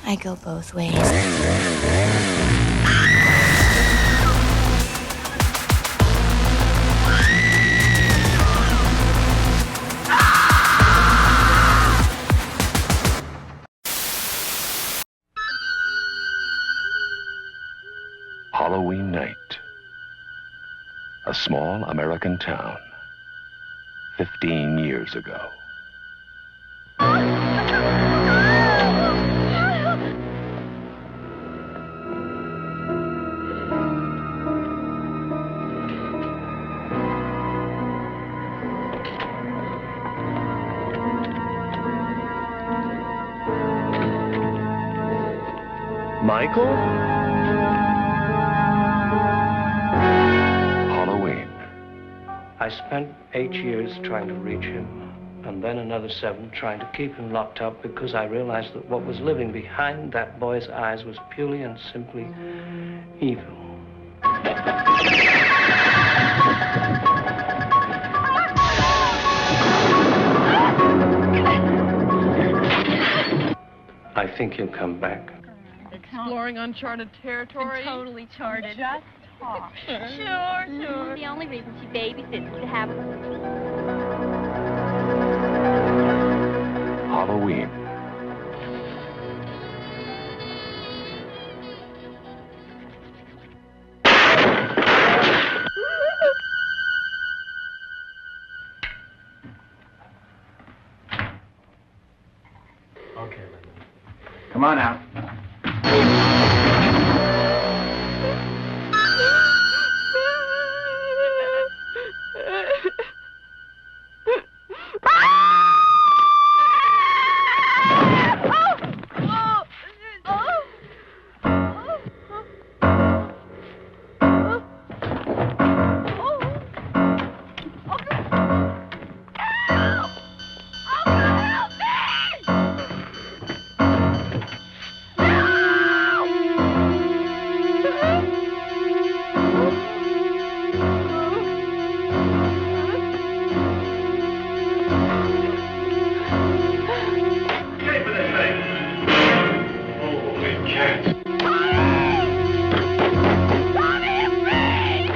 I go both ways. Halloween night. A small American town. 15 years ago. Michael? Halloween. I spent 8 years trying to reach him, and then another 7 trying to keep him locked up because I realized that what was living behind that boy's eyes was purely and simply evil. I think he'll come back. Exploring uncharted territory. Totally charted. Just talk. Sure. The only reason she babysits is to have Halloween. Okay, come on out.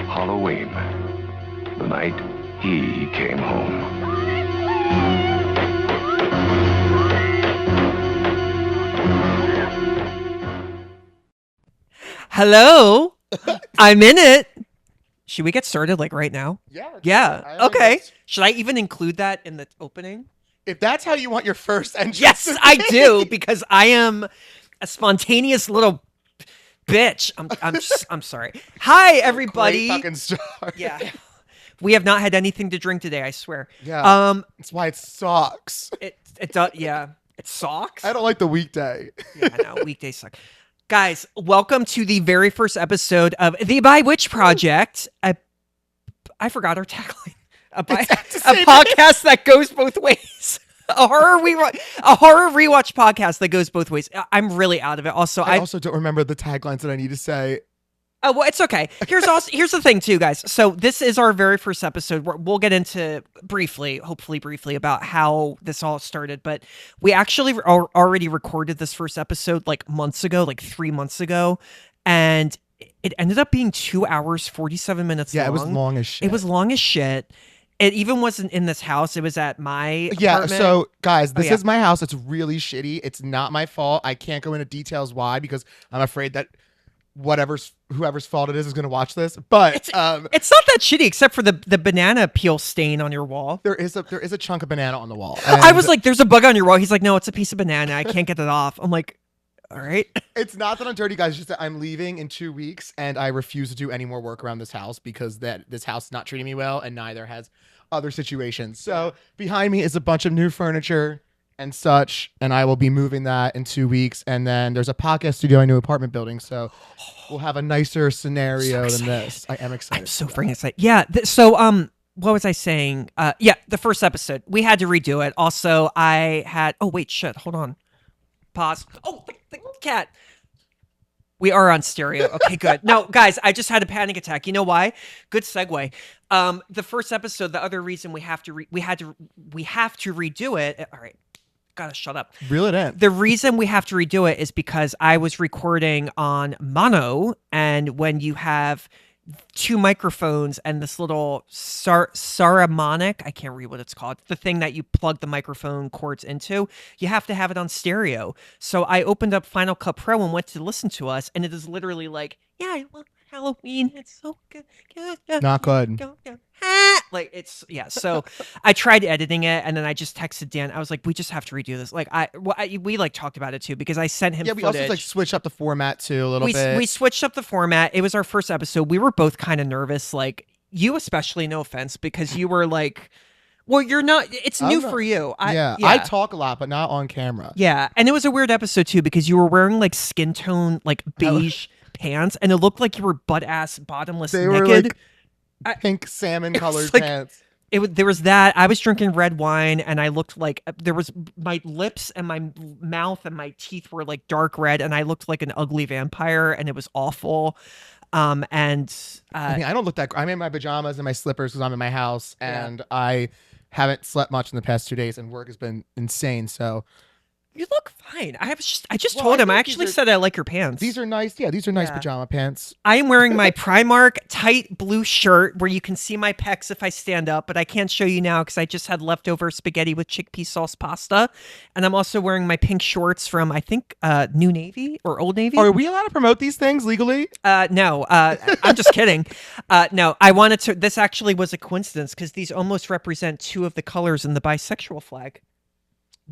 Halloween. The night he came home. Hello, I'm in it. Should we get started like right now? Yeah. Yeah. Okay. Should I even include that in the opening? If that's how you want your first entrance. Yes, I do, because I am a spontaneous little bitch. I'm sorry. Hi, everybody. Great fucking start. Yeah. We have not had anything to drink today, I swear. Yeah. That's why it sucks. It does. Yeah. It sucks. I don't like the weekday. Yeah, I know. Weekdays suck. Guys, welcome to the very first episode of The By Witch Project. I forgot our tagline. A podcast that goes both ways. A horror rewatch podcast that goes both ways. I'm really out of it. Also, I also don't remember the taglines that I need to say. Oh, well, it's okay. Here's the thing too, guys. So this is our very first episode. We'll get into hopefully briefly, about how this all started. But we actually already recorded this first episode like months ago, like 3 months ago, and it ended up being 2 hours 47 minutes. Yeah, long. It was long as shit. It was long as shit. It even wasn't in this house. It was at my apartment. So guys, this is my house. It's really shitty. It's not my fault. I can't go into details why, because I'm afraid that whoever's fault it is going to watch this. But it's not that shitty, except for the banana peel stain on your wall. There is a chunk of banana on the wall. I was like, there's a bug on your wall. He's like, no, it's a piece of banana. I can't get it off. I'm like, all right. It's not that I'm dirty, guys. It's just that I'm leaving in 2 weeks, and I refuse to do any more work around this house because this house is not treating me well, and neither has other situations. So behind me is a bunch of new furniture and such, and I will be moving that in 2 weeks. And then there's a podcast studio in a new apartment building, so we'll have a nicer scenario than this. I am excited. I'm so freaking excited. Yeah. So what was I saying? The first episode, we had to redo it. Also, oh wait, shit, hold on. Pause. Oh, the cat. We are on stereo. Okay, good. No, guys, I just had a panic attack. You know why? Good segue. The first episode, the other reason we have to redo it. All right. gotta shut up. Reel it in. The reason we have to redo it is because I was recording on mono, and when you have two microphones and this little saramonic, I can't read what it's called, the thing that you plug the microphone cords into, you have to have it on stereo. So I opened up Final Cut Pro and went to listen to us, and it is literally like, yeah, I love Halloween. It's so good. Not good. Like it's so I tried editing it, and then I just texted Dan. I was like, we just have to redo this. Like we like talked about it too, because I sent him Yeah, we footage. also like switched up the format too a little bit. We switched up the format. It was our first episode. We were both kind of nervous, like you especially, no offense, because you were like, well, you're not, it's new for you. I talk a lot, but not on camera. Yeah. And it was a weird episode too, because you were wearing like skin tone, like beige pants, and it looked like you were butt ass bottomless They naked. were like pink salmon colored like, pants. There was that. I was drinking red wine, and I looked like there was my lips and my mouth and my teeth were like dark red, and I looked like an ugly vampire, and it was awful. I mean, I don't look that. I'm in my pajamas and my slippers because I'm in my house, and I haven't slept much in the past 2 days, and work has been insane. So you look fine. I just told him. I actually said I like your pants. These are nice. Yeah, these are nice pajama pants. I am wearing my Primark tight blue shirt where you can see my pecs if I stand up, but I can't show you now because I just had leftover spaghetti with chickpea sauce pasta. And I'm also wearing my pink shorts from, I think, New Navy or Old Navy. Are we allowed to promote these things legally? No, I'm just kidding. No, I wanted to. This actually was a coincidence because these almost represent two of the colors in the bisexual flag.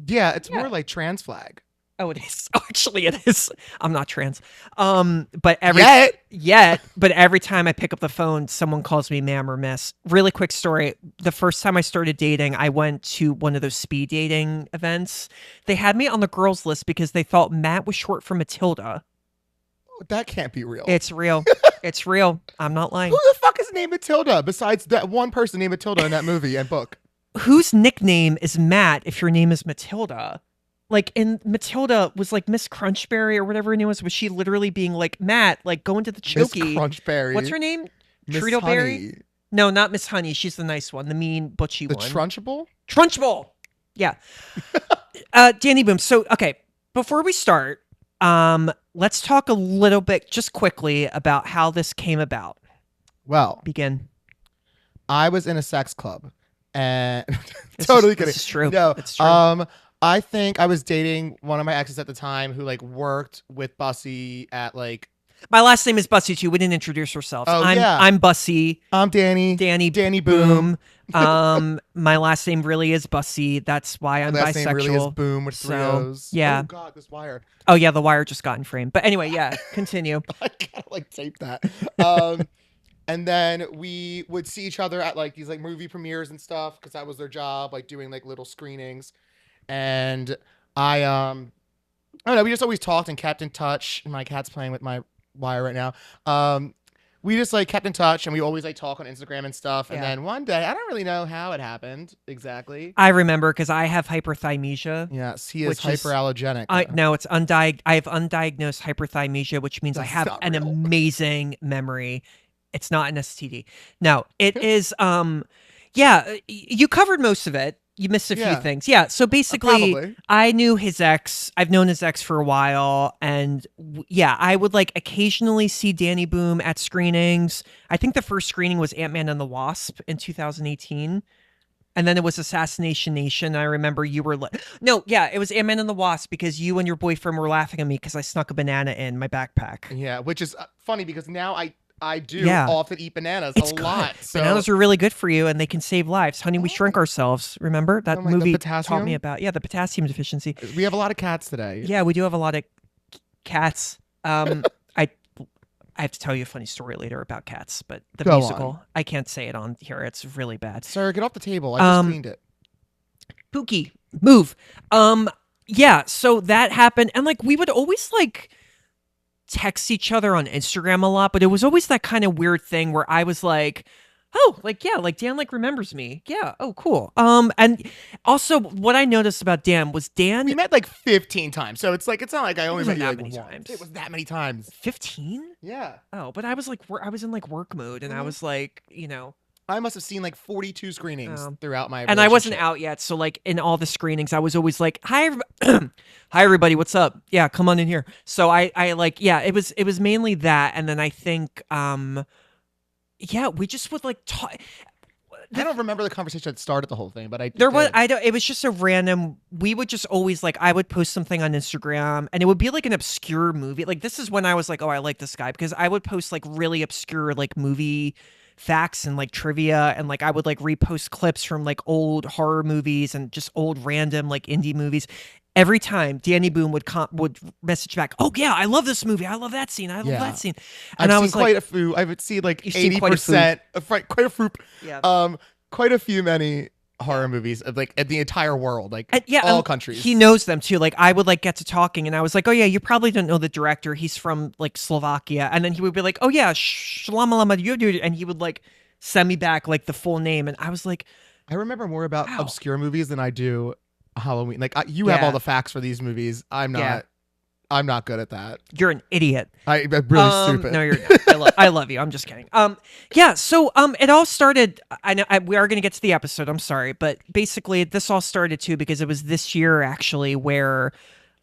Yeah, it's more like trans flag. Oh, it is. Oh, actually, it is. I'm not trans. But every time I pick up the phone, someone calls me ma'am or miss. Really quick story. The first time I started dating, I went to one of those speed dating events. They had me on the girls list because they thought Matt was short for Matilda. That can't be real. It's real. It's real. I'm not lying. Who the fuck is named Matilda besides that one person named Matilda in that movie and book? Whose nickname is Matt if your name is Matilda? Like, and Matilda was like Miss Crunchberry or whatever her name was she literally being like, Matt, like going to the chokey. Miss Crunchberry. What's her name? Miss Treatoberry? Honey. No, not Miss Honey. She's the nice one, the mean butchy The one. Trunchable? Trunchable. Yeah. Dannyboom. So, okay, before we start, let's talk a little bit, just quickly, about how this came about. Well, Begin. I was in a sex club. And totally kidding. It's true. No, it's true. I think I was dating one of my exes at the time who like worked with Bussy at like. My last name is Bussy too. We didn't introduce ourselves. Oh, I'm Bussy. I'm Danny. Dannyboom. My last name really is Bussy. That's why I'm last bisexual. name really is Boom with three O's. Yeah. Oh God, this wire. Oh yeah, the wire just got in frame. But anyway, yeah. Continue. I gotta like tape that. And then we would see each other at like these like movie premieres and stuff because that was their job, like doing like little screenings. And I don't know, we just always talked and kept in touch. My cat's playing with my wire right now. We just like kept in touch and we always like talk on Instagram and stuff. And then one day, I don't really know how it happened exactly. I remember because I have hyperthymesia. Yes, he is hyperallergenic. I have undiagnosed hyperthymesia, which means I have an amazing memory. It's not an STD. No, it is. You covered most of it. You missed a few things. Yeah. So basically, I knew his ex. I've known his ex for a while. And I would like occasionally see Dannyboom at screenings. I think the first screening was Ant-Man and the Wasp in 2018. And then it was Assassination Nation. I remember you were like, it was Ant-Man and the Wasp because you and your boyfriend were laughing at me because I snuck a banana in my backpack. Yeah, which is funny because now I do often eat bananas a lot. So. Bananas are really good for you and they can save lives. Honey, we shrink ourselves. Remember that movie taught me about the potassium deficiency. We have a lot of cats today. Yeah, we do have a lot of cats. I have to tell you a funny story later about Cats, but the musical, I can't say it on here. It's really bad. Sir, get off the table. I just cleaned it. Pookie, move. So that happened. And like, we would always like text each other on Instagram a lot, but it was always that kind of weird thing where I was like, oh, like, yeah, like Dan like remembers me. Yeah. Oh, cool. And also what I noticed about Dan was we met like 15 times. So it's not like I only met you that like many once. times. It was that many times. 15? Yeah. Oh, but I was like, I was in like work mode and I was like, I must have seen like 42 screenings throughout my and I wasn't relationship. out yet, so like in all the screenings I was always like, hi hi everybody, what's up? Yeah, come on in here. So I like, yeah, it was mainly that, and then I think yeah, we just would like talk. I don't remember the conversation that started the whole thing, but There was, I don't, it was just a random, we would just always like, I would post something on Instagram and it would be like an obscure movie. Like this is when I was like, oh, I like this guy, because I would post like really obscure like movie facts and like trivia, and like I would like repost clips from like old horror movies and just old random like indie movies. Every time Dannyboom would message back, oh yeah, I love this movie, I love that scene, I love that scene, and I've I was seen like, quite a few. I would see like You've seen 80%, yeah. quite a few many horror movies of like in the entire world, like yeah, all countries. He knows them too. Like I would like get to talking, and I was like, "Oh yeah, you probably don't know the director. He's from like Slovakia." And then he would be like, "Oh yeah, Shlamalama Yudu," and he would like send me back like the full name, and I was like, I remember more about Wow. obscure movies than I do Halloween. Like you have Yeah. all the facts for these movies. I'm not. Yeah. I'm not good at that. "You're an idiot." I'm really stupid. No, you're not. I love you. I'm just kidding. Yeah. So it all started. I know we are going to get to the episode. I'm sorry, but basically this all started too because it was this year actually where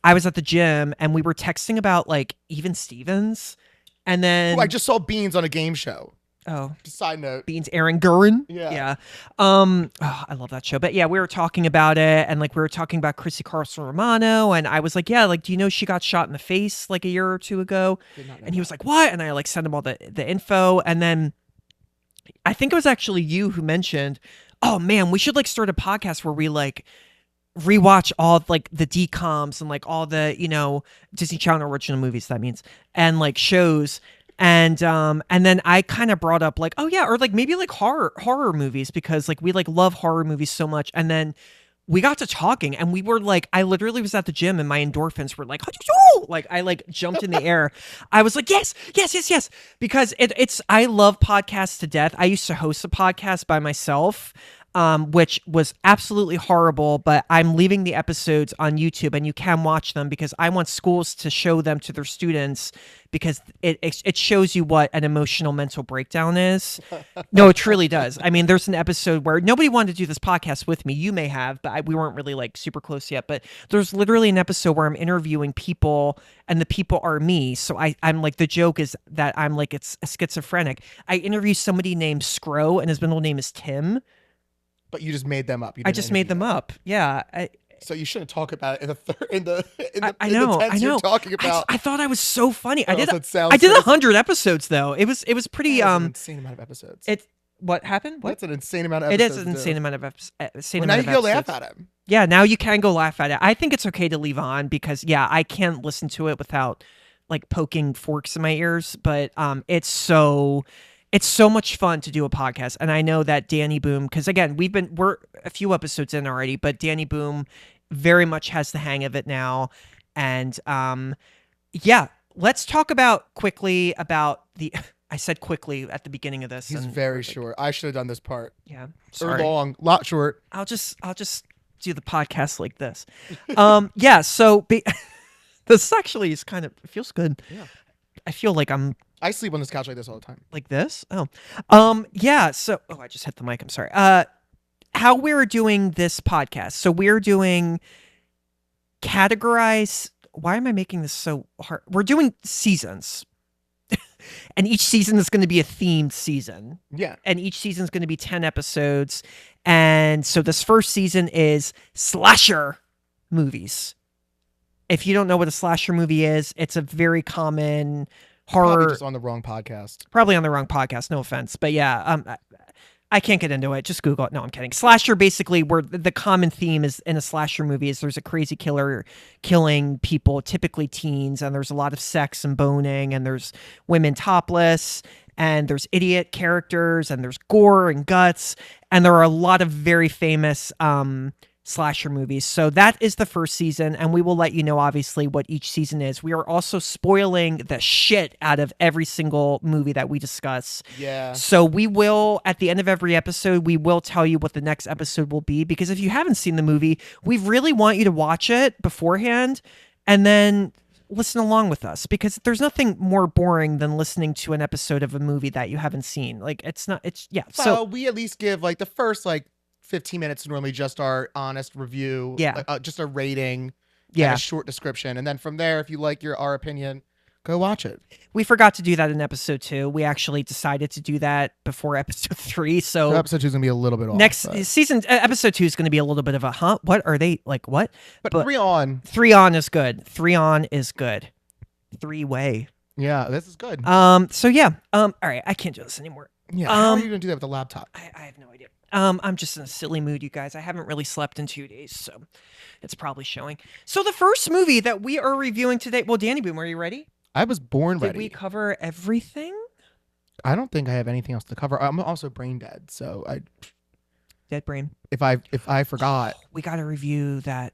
I was at the gym and we were texting about like Even Stevens, and then I just saw Beans on a game show. oh. Side note. Beans Aaron Gurren. Yeah. Yeah. Oh, I love that show. But yeah, we were talking about it, and like we were talking about Chrissy Carlson Romano, and I was like, yeah, like, do you know she got shot in the face like a year or two ago? And he was like, what? And I like sent him all the info, and then I think it was actually you who mentioned, oh man, we should like start a podcast where we like rewatch all like the DComs and like all the, you know, Disney Channel original movies, that means, and like shows. And then I kind of brought up like, oh yeah, or like maybe like horror movies, because like we like love horror movies so much. And then we got to talking, and we were like, I literally was at the gym and my endorphins were like, like I like jumped in the air. I was like, yes, because it's I love podcasts to death. I used to host a podcast by myself, which was absolutely horrible, but I'm leaving the episodes on YouTube and you can watch them because I want schools to show them to their students, because it shows you what an emotional mental breakdown is. No, it truly does. I mean, there's an episode where nobody wanted to do this podcast with me. You may have, but we weren't really like super close yet. But there's literally an episode where I'm interviewing people and the people are me. So I'm like, the joke is that I'm like, it's a schizophrenic. I interview somebody named Scro and his middle name is Tim. But you just made them up. I just made them up. Yeah. So you shouldn't talk about it in the I know. you're talking about. I thought I was so funny. Oh, I did. so it sounds I did so- 100 episodes though. It was pretty. That's an insane amount of episodes. What happened? What? That's an insane amount of It episodes. is an insane amount of episodes. Well, now you can go laugh at him. Yeah, now you can go laugh at it. I think it's okay to leave on because yeah, I can't listen to it without like poking forks in my ears. But it's so much fun to do a podcast. And I know that Dannyboom, because again, we're a few episodes in already, but Dannyboom very much has the hang of it now. And yeah, let's talk quickly about the I said quickly at the beginning of this. He's and very short. I should have done this part. Yeah. Or Sorry. long, lot short. I'll just do the podcast like this. Yeah, so this actually is kind of, it feels good. Yeah. I feel like I'm I sleep on this couch like this all the time. like this. Yeah, so I just hit the mic. I'm sorry. How we're doing this podcast. So we're doing categorize. Why am I making this so hard? We're doing seasons. And each season is going to be a themed season. Yeah. And each season is going to be 10 episodes. And so this first season is slasher movies. If you don't know what a slasher movie is, it's a very common horror. Probably just on the wrong podcast. Probably on the wrong podcast, no offense. But yeah, I can't get into it. Just Google it. No, I'm kidding. Slasher, basically, where the common theme is in a slasher movie is there's a crazy killer killing people, typically teens, and there's a lot of sex and boning, and there's women topless, and there's idiot characters, and there's gore and guts, and there are a lot of very famous slasher movies. So that is the first season, and we will let you know obviously what each season is. We are also spoiling the shit out of every single movie that we discuss. Yeah. So we will, at the end of every episode, we will tell you what the next episode will be, because if you haven't seen the movie, we really want you to watch it beforehand, and then listen along with us, because there's nothing more boring than listening to an episode of a movie that you haven't seen. Like, it's not, it's, yeah. So So, we at least give like the first like 15 minutes normally just our honest review. Yeah. Just a rating. yeah. And a short description. And then from there, if you like our opinion, go watch it. We forgot to do that in episode 2. We actually decided to do that before episode 3. So, Episode 2 is going to be a little bit off. next but season, episode 2 is going to be a little bit of a, what are they, like, what? but but- 3 on. 3 on is good. 3 on is good. 3-way. Yeah, this is good. So yeah. All right. I can't do this anymore. Yeah, how are you going to do that with the laptop? I have no idea. I'm just in a silly mood, you guys. I haven't really slept in 2 days, so it's probably showing. So the first movie that we are reviewing today, well, Dannyboom, are you ready? I was born Did ready. we cover everything? I don't think I have anything else to cover. I'm also brain dead, so Dead Brain. if I forgot. We got to review that.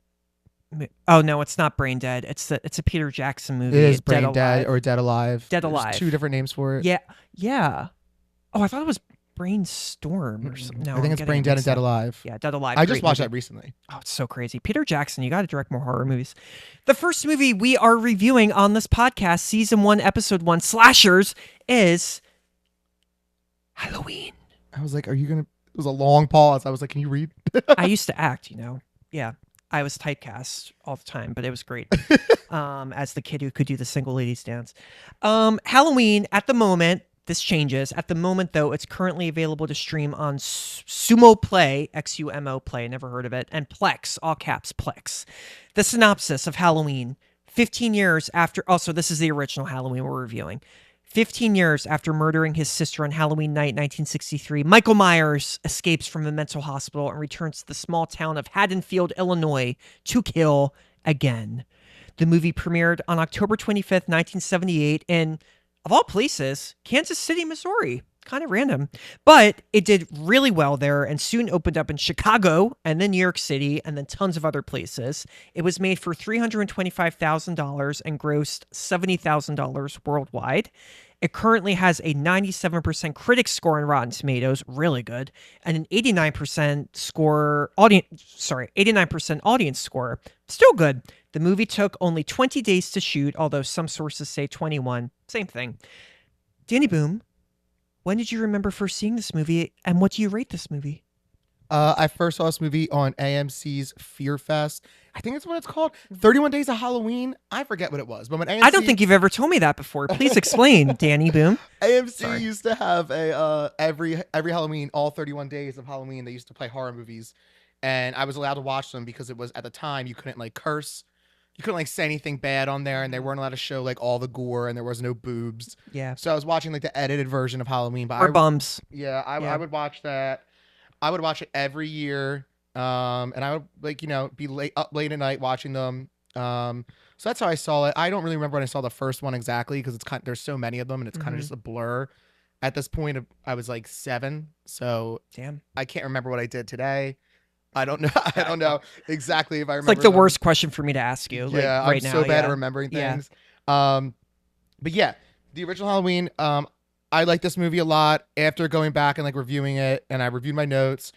Oh no, it's not Brain Dead. It's a Peter Jackson movie. It is Brain Dead Alive. or Dead Alive. Dead There's Alive. 2 different names for it. Yeah. Oh, I thought it was Brainstorm or something. No, I think I'm it's getting Brain it Dead and mixed Dead up. Alive. Yeah, Dead Alive. I just great watched movie. that recently. Oh, it's so crazy. Peter Jackson, you got to direct more horror movies. The first movie we are reviewing on this podcast, season 1, episode 1, slashers, is Halloween. I was like, are you going to... It was a long pause. I was like, can you read? I used to act, Yeah. I was typecast all the time, but it was great. As the kid who could do the single ladies dance. Halloween, at the moment, this changes. At the moment, though, it's currently available to stream on Sumo Play, XUMO Play, never heard of it, and Plex, all caps, Plex. The synopsis of Halloween, 15 years after, also, this is the original Halloween we're reviewing. 15 years after murdering his sister on Halloween night 1963, Michael Myers escapes from a mental hospital and returns to the small town of Haddonfield, Illinois, to kill again. The movie premiered on October 25th, 1978 in, of all places, Kansas City, Missouri. Kind of random. But it did really well there and soon opened up in Chicago and then New York City and then tons of other places. It was made for $325,000 and grossed $70,000 worldwide. It currently has a 97% critic score on Rotten Tomatoes, really good, and an 89% audience score, still good. The movie took only 20 days to shoot, although some sources say 21. Same thing. Dannyboom, when did you remember first seeing this movie, and what do you rate this movie? I first saw this movie on AMC's Fear Fest. I think that's what it's called. 31 Days of Halloween. I forget what it was, but when AMC, I don't think you've ever told me that before. Please explain, Dannyboom. AMC Sorry. used to have a every Halloween, all 31 days of Halloween, they used to play horror movies, and I was allowed to watch them because it was at the time you couldn't like curse, you couldn't like say anything bad on there, and they weren't allowed to show like all the gore, and there was no boobs. Yeah. So I was watching like the edited version of Halloween, but Or bums. yeah, Yeah. I would watch that. I would watch it every year, and I would like be up late at night watching them. So that's how I saw it. I don't really remember when I saw the first one exactly because there's so many of them and it's kind of just a blur. At this point, I was like 7, so Damn. I can't remember what I did today. I don't know. I don't know exactly if I It's remember. like the them. worst question for me to ask you. Like, Yeah, right I'm now. so bad yeah. at remembering Yeah. things. But yeah, the original Halloween. I like this movie a lot. After going back and like reviewing it, and I reviewed my notes,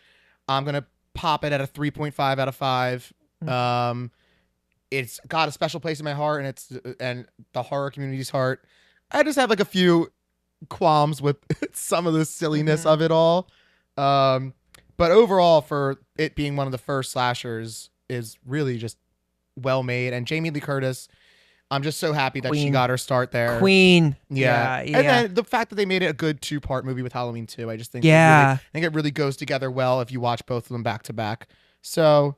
I'm gonna pop it at a 3.5 out of 5. It's got a special place in my heart, and the horror community's heart. I just have like a few qualms with some of the silliness of it all. But overall, for it being one of the first slashers, is really just well made. And Jamie Lee Curtis, I'm just so happy that she Queen. got her start there. Queen. Yeah. Yeah. And then the fact that they made it a good 2-part movie with Halloween 2, I just think Yeah. I think it really goes together well if you watch both of them back to back. So,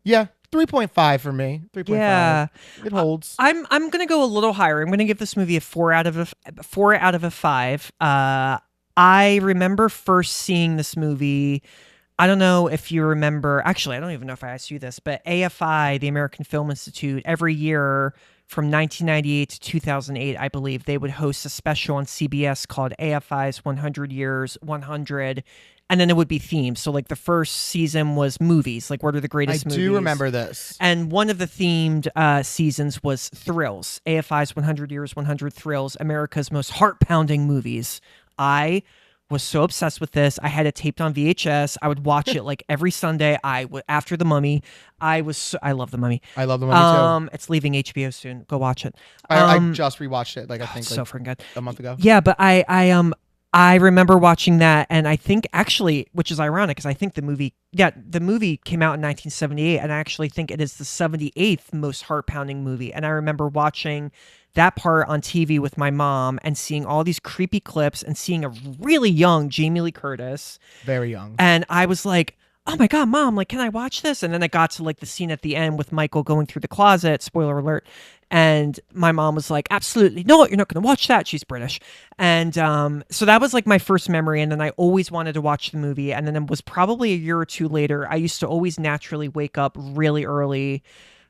yeah, 3.5 for me. 3.5. Yeah. It holds. I'm gonna go a little higher. I'm gonna give this movie a 4 out of a 5. I remember first seeing this movie. I don't know if you remember. Actually, I don't even know if I asked you this, but AFI, the American Film Institute, every year from 1998 to 2008, I believe, they would host a special on CBS called AFI's 100 Years 100, and then it would be themed. So, like, the first season was movies, like what are the I greatest movies? do remember this. And one of the themed seasons was Thrills, AFI's 100 Years 100 Thrills, America's most heart-pounding movies. I was so obsessed with this. I had it taped on VHS. I would watch it like every Sunday. After The Mummy. I love The Mummy. I love The Mummy too. It's leaving HBO soon. Go watch it. I just rewatched it. I think so freaking good. A month ago. Yeah, but I remember watching that, and I think actually, which is ironic, because I think the movie came out in 1978, and I actually think it is the 78th most heart-pounding movie. And I remember watching that part on TV with my mom and seeing all these creepy clips and seeing a really young Jamie Lee Curtis. Very young. And I was like, oh my God, Mom, like, can I watch this? And then it got to like the scene at the end with Michael going through the closet, spoiler alert. And my mom was like, absolutely not, you're not going to watch that. She's British. And so that was like my first memory. And then I always wanted to watch the movie. And then it was probably a year or two later, I used to always naturally wake up really early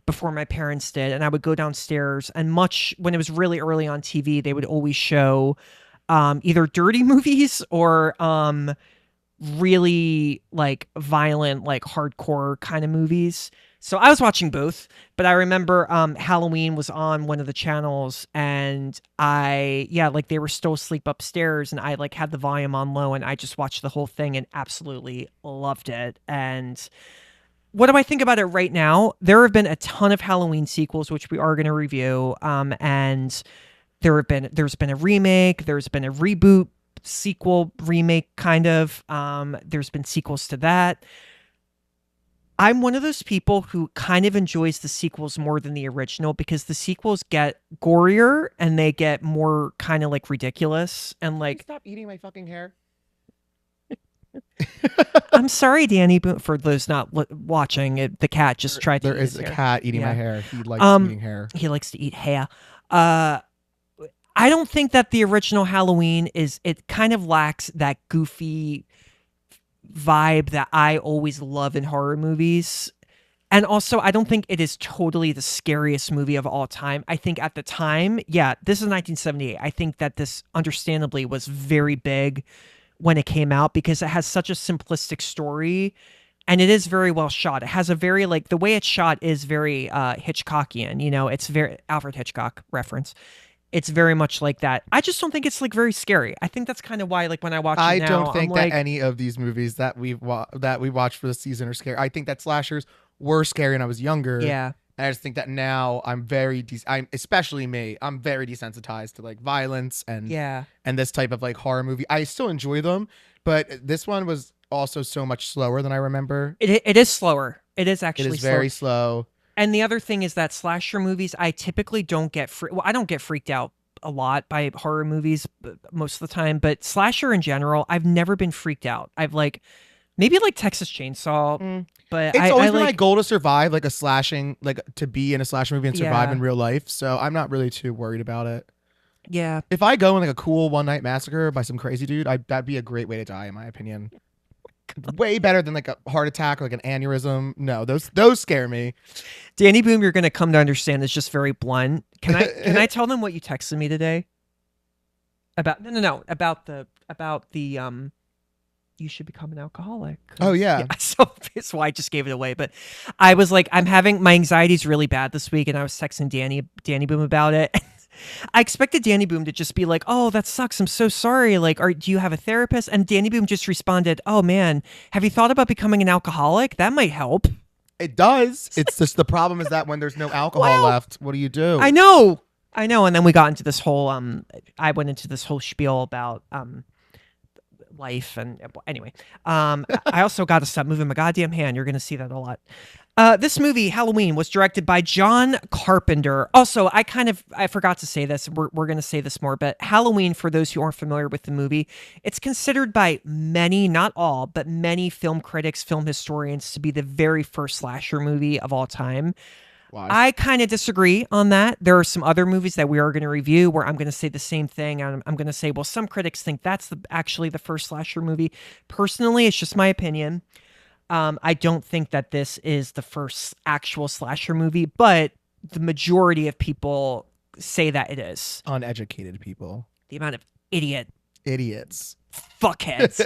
before my parents did. And I would go downstairs, and when it was really early on TV, they would always show either dirty movies or really like violent, like hardcore kind of movies. So I was watching both, but I remember Halloween was on one of the channels, and they were still asleep upstairs, and I like had the volume on low, and I just watched the whole thing and absolutely loved it. And what do I think about it right now? There have been a ton of Halloween sequels, which we are going to review, and there's been a remake, there's been a reboot, sequel, remake kind of. There's been sequels to that. I'm one of those people who kind of enjoys the sequels more than the original, because the sequels get gorier and they get more kind of like ridiculous and like. Stop eating my fucking hair. I'm sorry, Danny, but for those not watching, the cat just tried to. There is a cat eating my hair. He likes eating hair. He likes to eat hair. I don't think that the original Halloween it kind of lacks that goofy vibe that I always love in horror movies. And also, I don't think it is totally the scariest movie of all time. I think at the time, this is 1978. I think that this understandably was very big when it came out, because it has such a simplistic story, and it is very well shot. It has a very, like, the way it's shot is very Hitchcockian, it's very Alfred Hitchcock reference. It's very much like that. I just don't think it's like very scary. I think that's kind of why, like, when I watch it now, I don't think I'm that like, any of these movies that we watched for the season are scary. I think that slashers were scary when I was younger. Yeah. And I just think that now I'm especially me, I'm very desensitized to like violence and this type of like horror movie. I still enjoy them, but this one was also so much slower than I remember. It is slower. It is actually It is very slow. And the other thing is that slasher movies, I typically don't get I don't get freaked out a lot by horror movies most of the time, but slasher in general, I've never been freaked out. I've like maybe like Texas Chainsaw, but it's always I been like, my goal to survive like a slashing, like to be in a slasher movie and survive in real life. So I'm not really too worried about it. Yeah. If I go in like a cool one night massacre by some crazy dude, that'd be a great way to die, in my opinion. Way better than like a heart attack or like an aneurysm. No, those scare me. Dannyboom, you're gonna come to understand, is just very blunt. Can I tell them what you texted me today? About about the you should become an alcoholic. Oh yeah. So that's why I just gave it away. But I was like, my anxiety's really bad this week, and I was texting Dannyboom about it. I expected Dannyboom to just be like, "Oh, that sucks. I'm so sorry. Like, do you have a therapist?" And Dannyboom just responded, "Oh man, have you thought about becoming an alcoholic? That might help." It does. It's just the problem is that when there's no alcohol left, what do you do? I know. And then we got into this whole I went into this whole spiel about life, and anyway, I also got to stop moving my goddamn hand. You're gonna see that a lot. This movie, Halloween, was directed by John Carpenter. Also, I forgot to say this. We're going to say this more, but Halloween, for those who aren't familiar with the movie, it's considered by many, not all, but many film critics, film historians, to be the very first slasher movie of all time. Why? I kind of disagree on that. There are some other movies that we are going to review where I'm going to say the same thing. I'm going to say, well, some critics think that's actually the first slasher movie. Personally, it's just my opinion. I don't think that this is the first actual slasher movie, but the majority of people say that it is. Uneducated people. The amount of idiot Idiots. Fuckheads.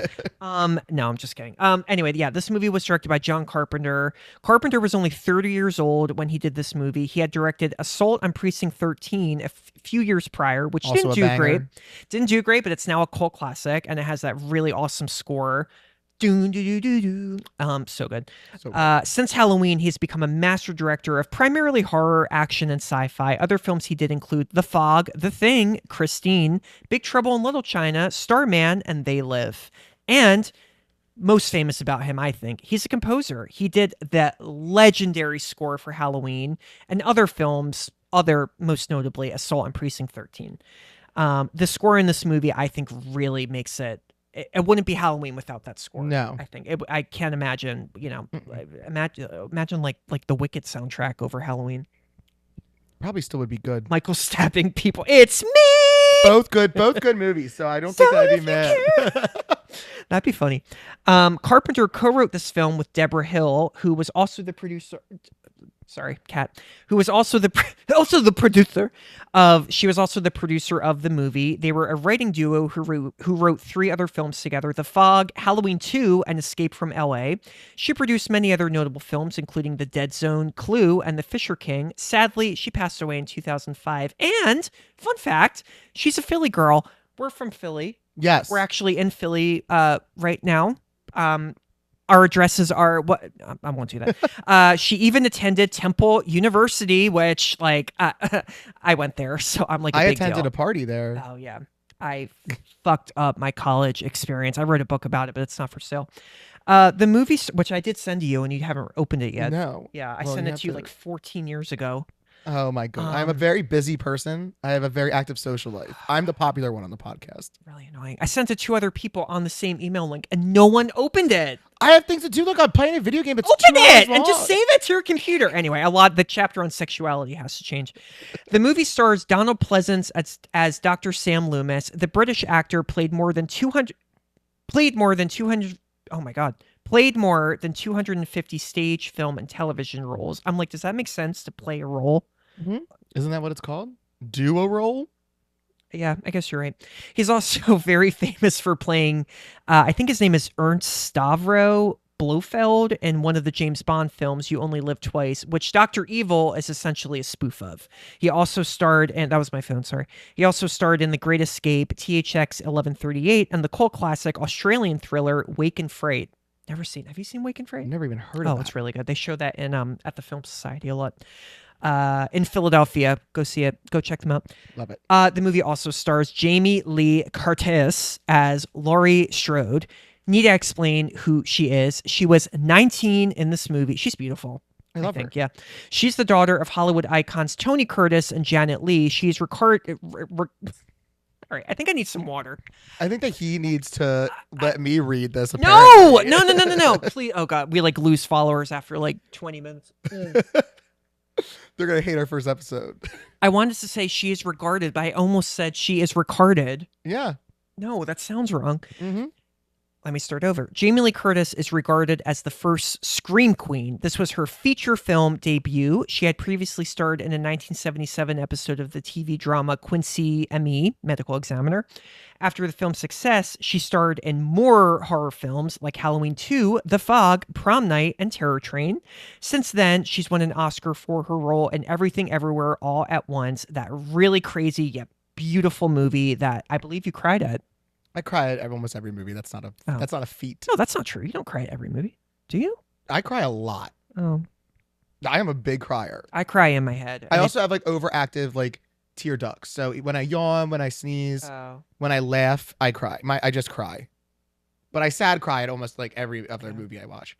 No, I'm just kidding. Anyway, yeah, this movie was directed by John Carpenter. Carpenter was only 30 years old when he did this movie. He had directed Assault on Precinct 13 a few years prior, which Also didn't a do banger. great. Didn't do great, but it's now a cult classic, and it has that really awesome score. So good. So good. Since Halloween, he's become a master director of primarily horror, action, and sci-fi. Other films he did include The Fog, The Thing, Christine, Big Trouble in Little China, Starman, and They Live. And most famous about him, I think, he's a composer. He did that legendary score for Halloween and other films, most notably Assault on Precinct 13. The score in this movie, I think, really makes it. It wouldn't be Halloween without that score. No. I think I can't imagine. Imagine like the Wicked soundtrack over Halloween. Probably still would be good. Michael stabbing people. It's me. Both good movies. So I don't think I'd be mad. That'd be funny. Carpenter co-wrote this film with Deborah Hill, who was also the producer. Sorry, Kat. Who was also the producer of. She was also the producer of the movie. They were a writing duo who wrote 3 other films together: The Fog, Halloween 2, and Escape from L.A. She produced many other notable films, including The Dead Zone, Clue, and The Fisher King. Sadly, she passed away in 2005. And fun fact, she's a Philly girl. We're from Philly. Yes. We're actually in Philly right now. Our addresses are what I won't do that. She even attended Temple University, which I went there, so I'm like a I big attended deal. a party there. Oh yeah, I fucked up my college experience. I wrote a book about it, but it's not for sale. The movie, which I did send to you, and you haven't opened it yet. No. Yeah, I Well, sent you it have to you to- like 14 years ago. Oh my god. I'm a very busy person. I have a very active social life. I'm the popular one on the podcast. Really annoying. I sent it to other people on the same email link, and no one opened it. I have things to do. Look, I'm playing a video game. It's Open 2 hours it and just long. save it to your computer. Anyway, the chapter on sexuality has to change. The movie stars Donald Pleasance as Dr. Sam Loomis. The British actor played more than 250 stage, film, and television roles. I'm like, does that make sense to play a role? Isn't that what it's called? Duo role? Yeah, I guess you're right. He's also very famous for playing, I think his name is Ernst Stavro Blofeld in one of the James Bond films, You Only Live Twice, which Dr. Evil is essentially a spoof of. He also starred, and that was my phone, sorry. He also starred in The Great Escape, THX 1138, and the cult classic Australian thriller Wake and Freight. Never seen. Have you seen Wake and Freight? I've never even heard of Oh, that. it's really good. They show that in at the Film Society a lot. In Philadelphia. Go see it. Go check them out. Love it. The movie also stars Jamie Lee Curtis as Laurie Strode. Need to explain who she is. She was 19 in this movie. She's beautiful. I love think, her. yeah. She's the daughter of Hollywood icons Tony Curtis and Janet Leigh. She's all right, I think I need some water. I think that he needs to let me read this. No, apparently. no. Please. Oh God, we lose followers after 20 minutes. They're going to hate our first episode. I wanted to say she is regarded, but I almost said she is regarded. Yeah. No, that sounds wrong. Mm-hmm. Let me start over. Jamie Lee Curtis is regarded as the first Scream Queen. This was her feature film debut. She had previously starred in a 1977 episode of the TV drama Quincy M.E., Medical Examiner. After the film's success, she starred in more horror films like Halloween 2, The Fog, Prom Night, and Terror Train. Since then, she's won an Oscar for her role in Everything Everywhere All at Once, that really crazy yet beautiful movie that I believe you cried at. I cry at almost every movie. That's not a feat. No, that's not true. You don't cry at every movie. Do you? I cry a lot. Oh, I am a big crier. I cry in my head. I also have overactive tear ducts. So when I yawn, when I sneeze, when I laugh, I cry. I just cry. But I sad cry at almost every other movie I watch.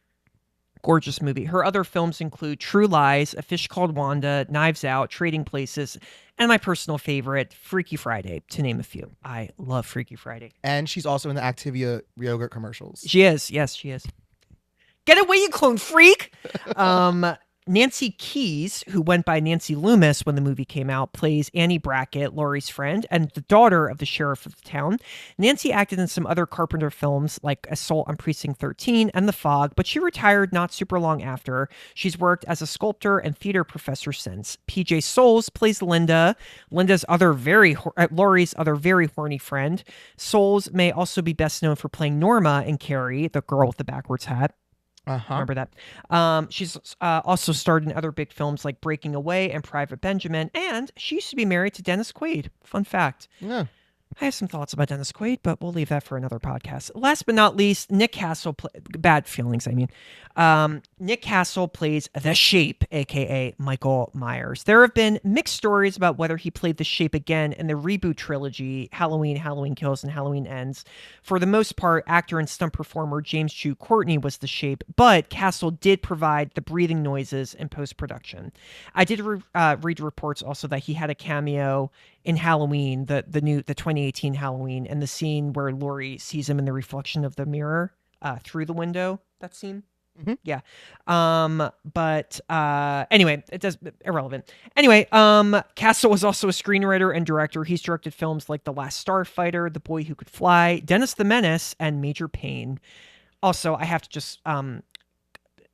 Gorgeous movie. Her other films include True Lies, A Fish Called Wanda, Knives Out, Trading Places, and my personal favorite, Freaky Friday, to name a few. I love Freaky Friday. And she's also in the Activia yogurt commercials. She is. Yes, she is. Get away, you clone freak! Nancy Keys, who went by Nancy Loomis when the movie came out, plays Annie Brackett, Laurie's friend, and the daughter of the sheriff of the town. Nancy acted in some other Carpenter films like Assault on Precinct 13 and The Fog, but she retired not super long after. She's worked as a sculptor and theater professor since. PJ Souls plays Linda, Laurie's other very horny friend. Souls may also be best known for playing Norma in Carrie, the girl with the backwards hat. Remember that. She's also starred in other big films like Breaking Away and Private Benjamin, and she used to be married to Dennis Quaid. Fun fact. Yeah. I have some thoughts about Dennis Quaid, but we'll leave that for another podcast. Last but not least, Nick Castle, bad feelings, I mean. Nick Castle plays The Shape, a.k.a. Michael Myers. There have been mixed stories about whether he played The Shape again in the reboot trilogy, Halloween, Halloween Kills, and Halloween Ends. For the most part, actor and stunt performer James Chu Courtney was The Shape, but Castle did provide the breathing noises in post-production. I did read reports also that he had a cameo in Halloween, the 2018 Halloween, and the scene where Laurie sees him in the reflection of the mirror through the window. That scene. Mm-hmm. Yeah. But anyway, it does irrelevant. Anyway, Castle was also a screenwriter and director. He's directed films like The Last Starfighter, The Boy Who Could Fly, Dennis the Menace, and Major Payne. Also, I have to just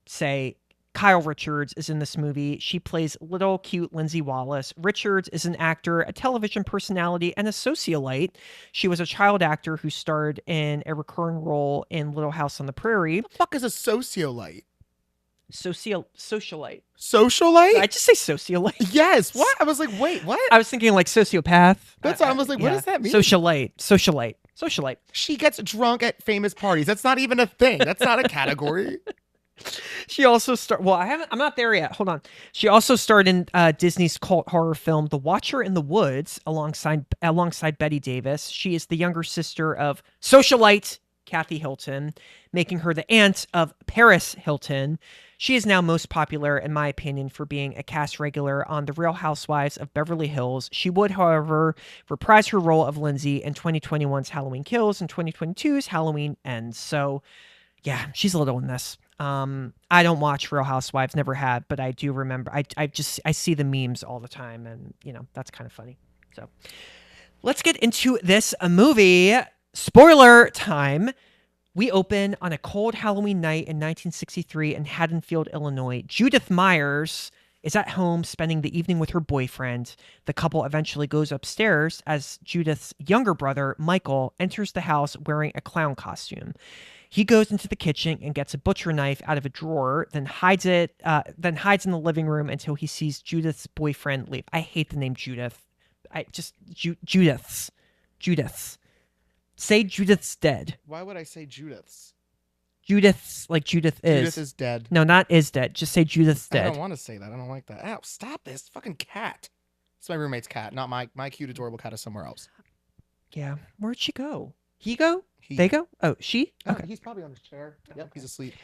say Kyle Richards is in this movie. She plays little cute Lindsay Wallace. Richards is an actor, a television personality, and a socialite. She was a child actor who starred in a recurring role in Little House on the Prairie. What the fuck is a sociolite? Socialite. Socialite? Did I just say socialite? Yes. What? I was like, wait, what? I was thinking like sociopath. That's I was like, what does that mean? Socialite. She gets drunk at famous parties. That's not even a thing. That's not a category. She also I'm not there yet. Hold on. She also starred in Disney's cult horror film The Watcher in the Woods alongside Betty Davis. She is the younger sister of socialite Kathy Hilton, making her the aunt of Paris Hilton. She is now most popular, in my opinion, for being a cast regular on The Real Housewives of Beverly Hills. She would, however, reprise her role of Lindsay in 2021's Halloween Kills and 2022's Halloween Ends. So, yeah, she's a little in this. I don't watch Real Housewives, never have, but I do remember. I see the memes all the time, and that's kind of funny. So, let's get into this movie. Spoiler time. We open on a cold Halloween night in 1963 in Haddonfield, Illinois. Judith Myers is at home spending the evening with her boyfriend. The couple eventually goes upstairs as Judith's younger brother, Michael, enters the house wearing a clown costume. He goes into the kitchen and gets a butcher knife out of a drawer, then hides in the living room until he sees Judith's boyfriend leave. I hate the name Judith. Judith's. Say Judith's dead. Why would I say Judith's? Judith's, like Judith is. Judith is dead. No, not is dead. Just say Judith's dead. I don't want to say that. I don't like that. Ow, stop this. Fucking cat. It's my roommate's cat, not my cute, adorable cat is somewhere else. Yeah. Where'd she go? He go? He. They go? Oh, she? Okay. He's probably on his chair. Yep, he's asleep.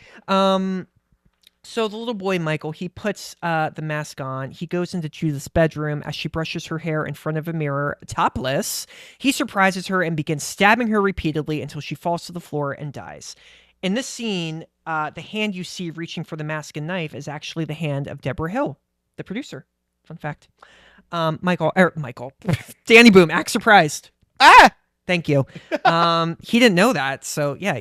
So the little boy, Michael, he puts the mask on. He goes into Judith's bedroom as she brushes her hair in front of a mirror, topless. He surprises her and begins stabbing her repeatedly until she falls to the floor and dies. In this scene, the hand you see reaching for the mask and knife is actually the hand of Deborah Hill, the producer. Fun fact. Michael. Dannyboom, act surprised. Ah! Thank you. He didn't know that, so yeah,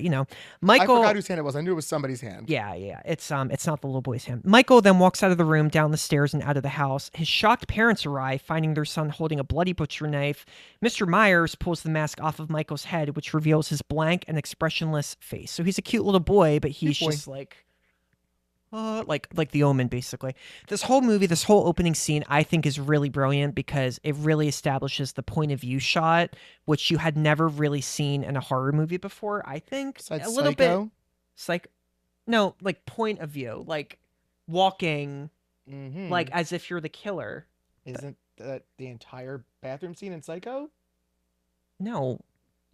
Michael. I forgot whose hand it was. I knew it was somebody's hand. Yeah. It's not the little boy's hand. Michael then walks out of the room, down the stairs, and out of the house. His shocked parents arrive, finding their son holding a bloody butcher knife. Mr. Myers pulls the mask off of Michael's head, which reveals his blank and expressionless face. So he's a cute little boy, but he's just like The Omen, basically. This whole movie, this whole opening scene, I think is really brilliant because it really establishes the point of view shot, which you had never really seen in a horror movie before. I think Besides a little Psycho? bit. No, like point of view, like walking, Mm-hmm. like as if you're the killer. Isn't that the entire bathroom scene in Psycho? No,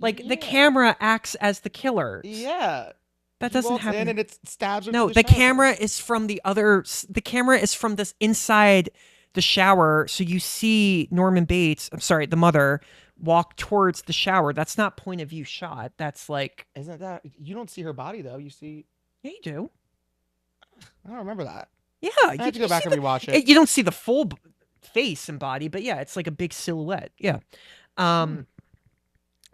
like the Yeah. camera acts as the killer. Yeah. That He doesn't walks happen. in and it stabs her No, through the shower. camera is from the other. The camera is from this inside the shower, so you see Norman Bates. I'm sorry, the mother walk towards the shower. That's not point of view shot. That's like, Isn't that you don't see her body though? You see yeah, you do. I don't remember that. Yeah, I have to go back and rewatch it. You don't see the full face and body, but yeah, it's like a big silhouette. Yeah.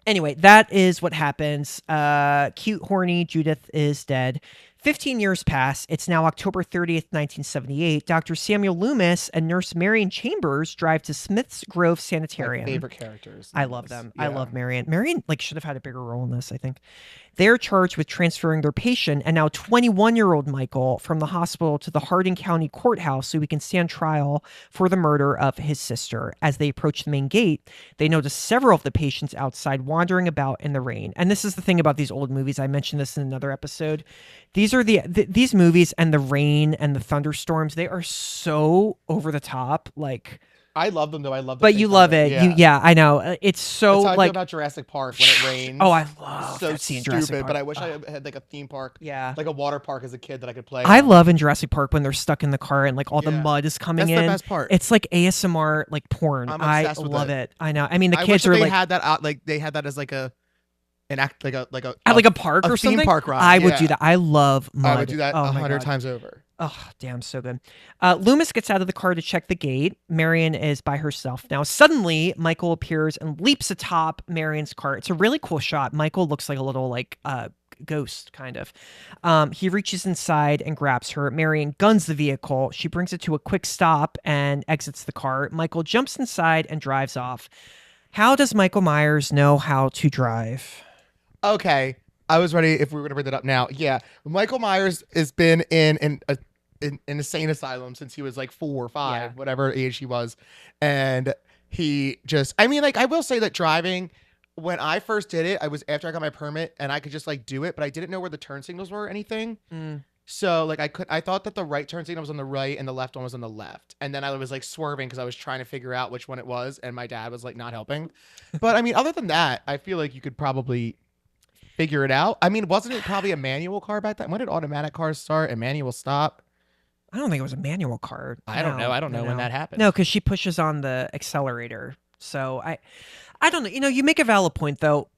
Anyway, that is what happens. Cute, horny Judith is dead. 15 years pass. It's now October 30th, 1978. Dr. Samuel Loomis and Nurse Marion Chambers drive to Smith's Grove Sanitarium. My favorite characters. I love them. Yeah. I love Marion. Marion should have had a bigger role in this, I think. They're charged with transferring their patient and now 21-year-old Michael from the hospital to the Hardin County Courthouse so he can stand trial for the murder of his sister. As they approach the main gate, they notice several of the patients outside wandering about in the rain. And this is the thing about these old movies. I mentioned this in another episode. These are these movies and the rain and the thunderstorms. They are so over the top. Like, I love them though. I love them. But you love it. Yeah, I know. It's so That's how I like feel about Jurassic Park when it rains. Oh, I love so that scene. stupid. Jurassic Park. But I wish I had like a theme park. Yeah, like a water park as a kid that I could play. I love in Jurassic Park when they're stuck in the car and like all the mud is coming in. That's the best part. It's like ASMR like porn. I'm obsessed with love it. I know. I mean, the I kids wish are they like had that out. Like they had that as like a. An act like a at like a park or theme something. Park ride. I would do that. I love mud. I would do that 100 times over. Oh, damn, so good. Loomis gets out of the car to check the gate. Marion is by herself. Now, suddenly, Michael appears and leaps atop Marion's car. It's a really cool shot. Michael looks like a little, like, ghost, kind of. He reaches inside and grabs her. Marion guns the vehicle. She brings it to a quick stop and exits the car. Michael jumps inside and drives off. How does Michael Myers know how to drive? Okay, I was ready if we were going to bring that up now. Yeah, Michael Myers has been in an insane asylum since he was like 4 or 5, whatever age he was. And he just, I mean, like, I will say that driving, when I first did it, I was after I got my permit and I could just like do it, but I didn't know where the turn signals were or anything. So like I thought that the right turn signal was on the right and the left one was on the left. And then I was like swerving because I was trying to figure out which one it was. And my dad was like not helping. But I mean, other than that, I feel like you could probably figure it out. I mean, wasn't it probably a manual car back then? When did automatic cars start and manual stop? I don't think it was a manual car. I don't know. I don't know when that happened. No, because she pushes on the accelerator. So I don't know. You know, you make a valid point though.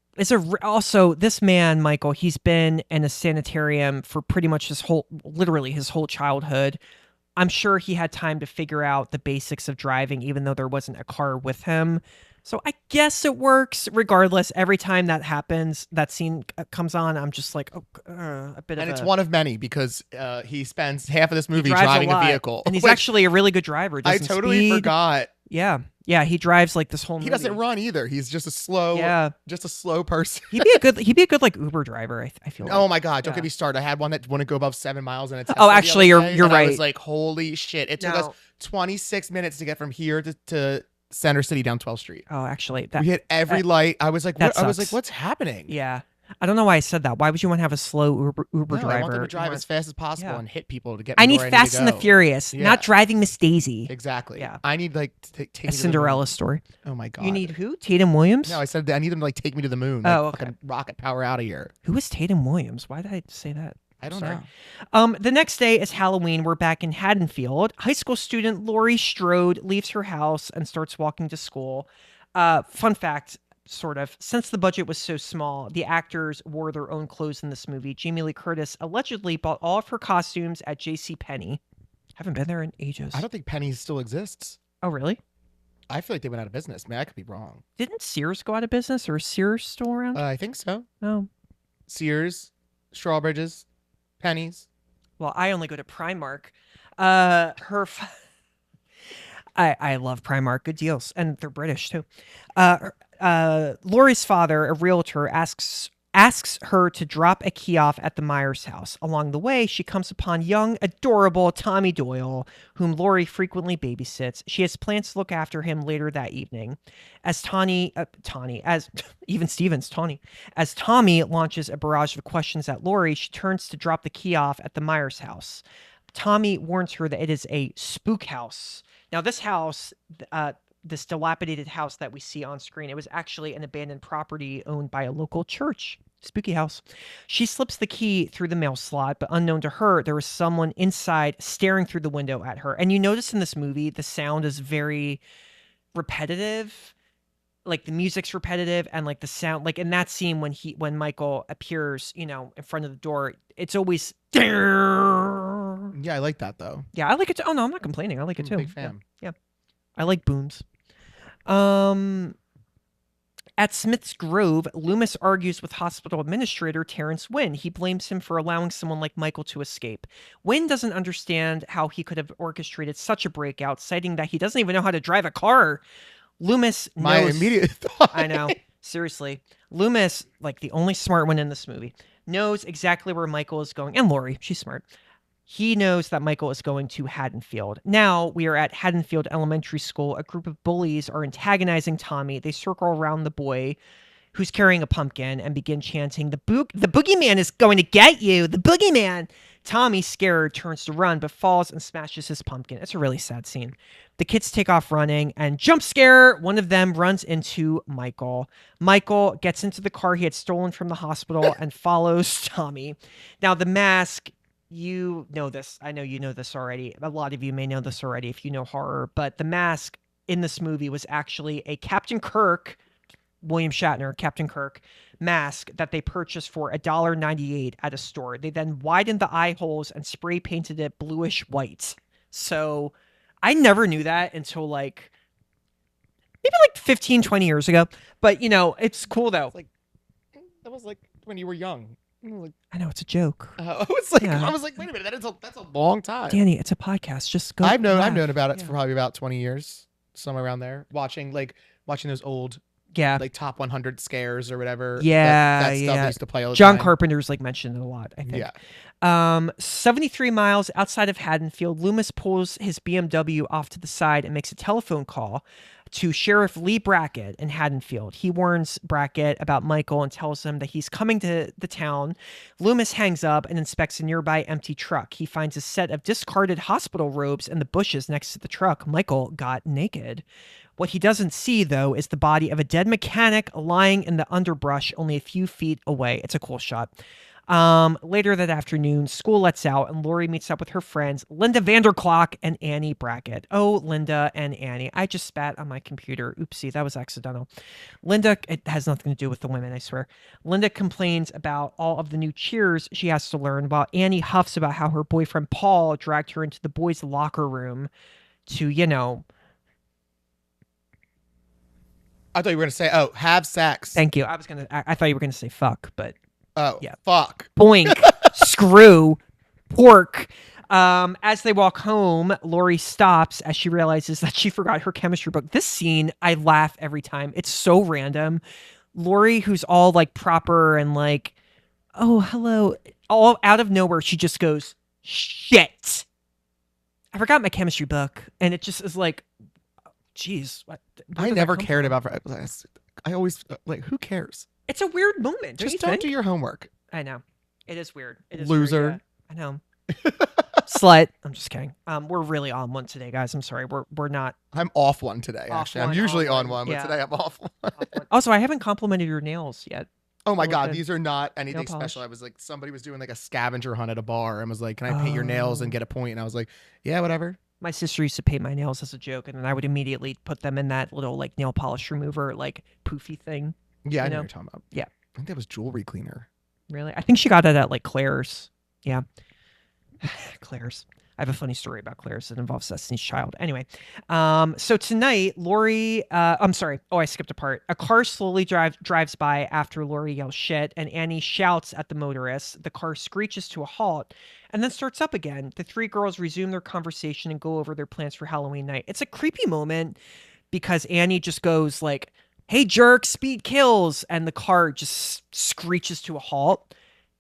Also, this man, Michael, he's been in a sanitarium for pretty much literally his whole childhood. I'm sure he had time to figure out the basics of driving, even though there wasn't a car with him. So I guess it works regardless. Every time that happens, that scene comes on, I'm just like, a bit of And it's one of many because he spends half of this movie drives driving a vehicle. And he's actually a really good driver. I totally forgot. Yeah. Yeah, he drives like this whole movie. He doesn't run either. He's just a slow person. He'd be a good like Uber driver, I feel like. Oh my God, don't get me started. I had one that wouldn't go above 7 miles and it's Oh, actually you're right. I was like, holy shit. It took us 26 minutes to get from here to Center City down 12th Street. Oh, actually we hit every light. I was like, what's happening? Yeah. I don't know why I said that. Why would you want to have a slow Uber driver? I want them to drive as fast as possible and hit people to get. I need Fast and the Furious, not driving Miss Daisy. Exactly. Yeah. I need like take a Cinderella story. Oh my God. You need who? Tatum Williams? No, I said I need them to like take me to the moon. Oh, like, okay. Fucking rocket power out of here. Who is Tatum Williams? Why did I say that? I don't know. The next day is Halloween. We're back in Haddonfield. High school student Laurie Strode leaves her house and starts walking to school. Fun fact, sort of, since the budget was so small, the actors wore their own clothes in this movie. Jamie Lee Curtis allegedly bought all of her costumes at JCPenney. Haven't been there in ages. I don't think Penny's still exists. Oh, really? I feel like they went out of business. Man, I could be wrong. Didn't Sears go out of business, or is Sears still around? I think so. Oh. Sears, Strawbridges, Penny's. Well, I only go to Primark. I love Primark. Good deals. And they're British, too. Laurie's father, a realtor, asks her to drop a key off at the Myers house. Along the way, she comes upon young, adorable Tommy Doyle, whom Laurie frequently babysits. She has plans to look after him later that evening. As Tommy launches a barrage of questions at Laurie, she turns to drop the key off at the Myers house. Tommy warns her that it is a spook house. Now, this house, this dilapidated house that we see on screen, it was actually an abandoned property owned by a local church. Spooky house. She slips the key through the mail slot, but unknown to her, there is someone inside staring through the window at her. And you notice in this movie, the sound is very repetitive. Like the music's repetitive, and like the sound, like in that scene when Michael appears, in front of the door, it's always Yeah, I like that though. Yeah, I like it too. Oh no, I'm not complaining. I like it I'm too. a big fan. Yeah. I like booms. At Smith's Grove, Loomis argues with hospital administrator Terrence Wynn. He blames him for allowing someone like Michael to escape. Wynn doesn't understand how he could have orchestrated such a breakout, citing that he doesn't even know how to drive a car. Loomis knows... My immediate thought. I know. Seriously. Loomis, like the only smart one in this movie, knows exactly where Michael is going. And Laurie, she's smart. He knows that Michael is going to Haddonfield. Now we are at Haddonfield Elementary School. A group of bullies are antagonizing Tommy. They circle around the boy who's carrying a pumpkin and begin chanting, the boogeyman is going to get you, the boogeyman. Tommy, scared, turns to run, but falls and smashes his pumpkin. It's a really sad scene. The kids take off running, and jump scare, one of them runs into Michael. Michael gets into the car he had stolen from the hospital and follows Tommy. Now, the mask... You know this. I know you know this already. A lot of you may know this already if you know horror, but the mask in this movie was actually a Captain Kirk, William Shatner, Captain Kirk mask that they purchased for $1.98 at a store. They then widened the eye holes and spray painted it bluish white. So I never knew that until maybe 15, 20 years ago. But it's cool though. That was like when you were young. I know it's a joke. I was like, wait a minute, that's a long time. Danny, it's a podcast. Just go. I've known about it for probably about 20 years, somewhere around there. Watching those old, top 100 scares or whatever. Yeah, that stuff I used to play all the John time. Carpenter's mentioned it a lot, I think. Yeah. 73 miles outside of Haddonfield, Loomis pulls his BMW off to the side and makes a telephone call to Sheriff Lee Brackett in Haddonfield. He warns Brackett about Michael and tells him that he's coming to the town. Loomis hangs up and inspects a nearby empty truck. He finds a set of discarded hospital robes in the bushes next to the truck. Michael got naked. What he doesn't see, though, is the body of a dead mechanic lying in the underbrush only a few feet away. It's a cool shot. Later that afternoon, school lets out and Laurie meets up with her friends, Linda Vanderclock and Annie Brackett. Oh, Linda and Annie. I just spat on my computer. Oopsie, that was accidental. Linda, it has nothing to do with the women, I swear. Linda complains about all of the new cheers she has to learn, while Annie huffs about how her boyfriend Paul dragged her into the boys' locker room to, I thought you were going to say, have sex. Thank you. I thought you were going to say fuck, but... Oh, yeah. Fuck. Boink. Screw. Pork. As they walk home, Laurie stops as she realizes that she forgot her chemistry book. This scene, I laugh every time. It's so random. Laurie, who's all proper and oh, hello. All out of nowhere, she just goes, shit. I forgot my chemistry book. And it just is geez. I never cared about... I always... who cares? It's a weird moment. Just don't do your homework. I know. It is weird. It is Loser. I know. Slut. I'm just kidding. We're really on one today, guys. I'm sorry. We're not. I'm off one today, actually. I'm usually on one, but yeah. today I'm off one. Also, I haven't complimented your nails yet. Oh my God, these are not anything Nail special. I was somebody was doing a scavenger hunt at a bar and was like, can I paint your nails and get a point? And I was like, yeah, whatever. My sister used to paint my nails as a joke, and then I would immediately put them in that little nail polish remover, poofy thing. Yeah, I know what you're talking about. Yeah. I think that was jewelry cleaner. Really? I think she got it at Claire's. Yeah. Claire's. I have a funny story about Claire's that involves Destiny's Child. Anyway, so tonight, Laurie, I'm sorry. Oh, I skipped a part. A car slowly drives by after Laurie yells shit, and Annie shouts at the motorist. The car screeches to a halt and then starts up again. The three girls resume their conversation and go over their plans for Halloween night. It's a creepy moment because Annie just goes hey, jerk, speed kills. And the car just screeches to a halt.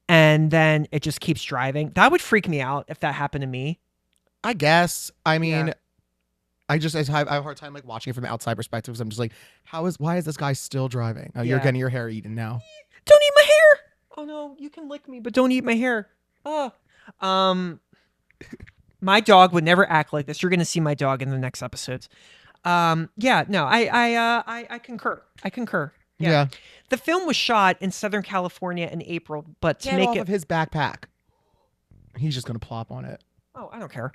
And then it just keeps driving. That would freak me out if that happened to me. I guess. I mean, Yeah. I have a hard time watching it from the outside perspective because I'm just why is this guy still driving? Oh, you're getting your hair eaten now. Don't eat my hair. Oh no, you can lick me, but don't eat my hair. Oh. My dog would never act like this. You're gonna see my dog in the next episodes. Yeah, no, I concur. I concur. Yeah. The film was shot in Southern California in April, but to Get make off it of his backpack. He's just gonna plop on it. Oh, I don't care.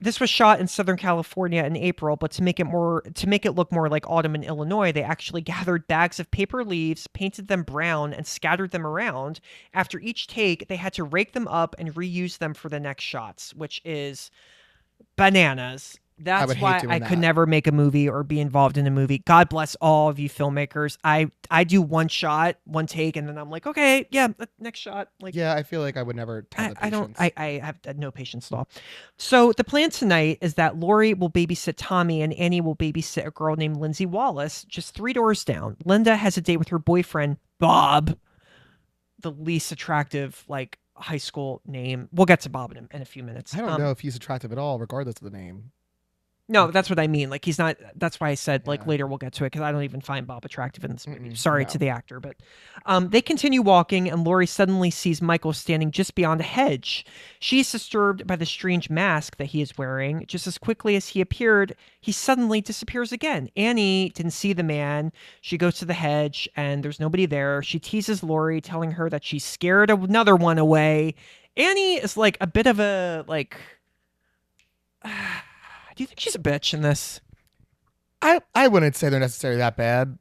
This was shot in Southern California in April, but to make it look more like autumn in Illinois, they actually gathered bags of paper leaves, painted them brown, and scattered them around. After each take, they had to rake them up and reuse them for the next shots, which is bananas. That's would hate why doing I could that. never make a movie or be involved in a movie. God bless all of you filmmakers. I do one shot, one take, and then I'm like, okay, yeah, next shot. Like, Yeah, I feel like I would never have the I don't. patience. I have no patience at all. So the plan tonight is that Lori will babysit Tommy and Annie will babysit a girl named Lindsay Wallace, just 3 doors down. Linda has a date with her boyfriend Bob, the least attractive like high school name. We'll get to Bob in a few minutes. I don't know if he's attractive at all, regardless of the name. No, that's what I mean. Like he's not. That's why I said like Yeah. later we'll get to it because I don't even find Bob attractive in this movie. Mm-mm, Sorry no. to the actor, but they continue walking, and Lori suddenly sees Michael standing just beyond a hedge. She's disturbed by the strange mask that he is wearing. Just as quickly as he appeared, he suddenly disappears again. Annie didn't see the man. She goes to the hedge, and there's nobody there. She teases Lori, telling her that she scared another one away. Annie is like a bit of a like. Do you think she's a bitch in this? I wouldn't say they're necessarily that bad.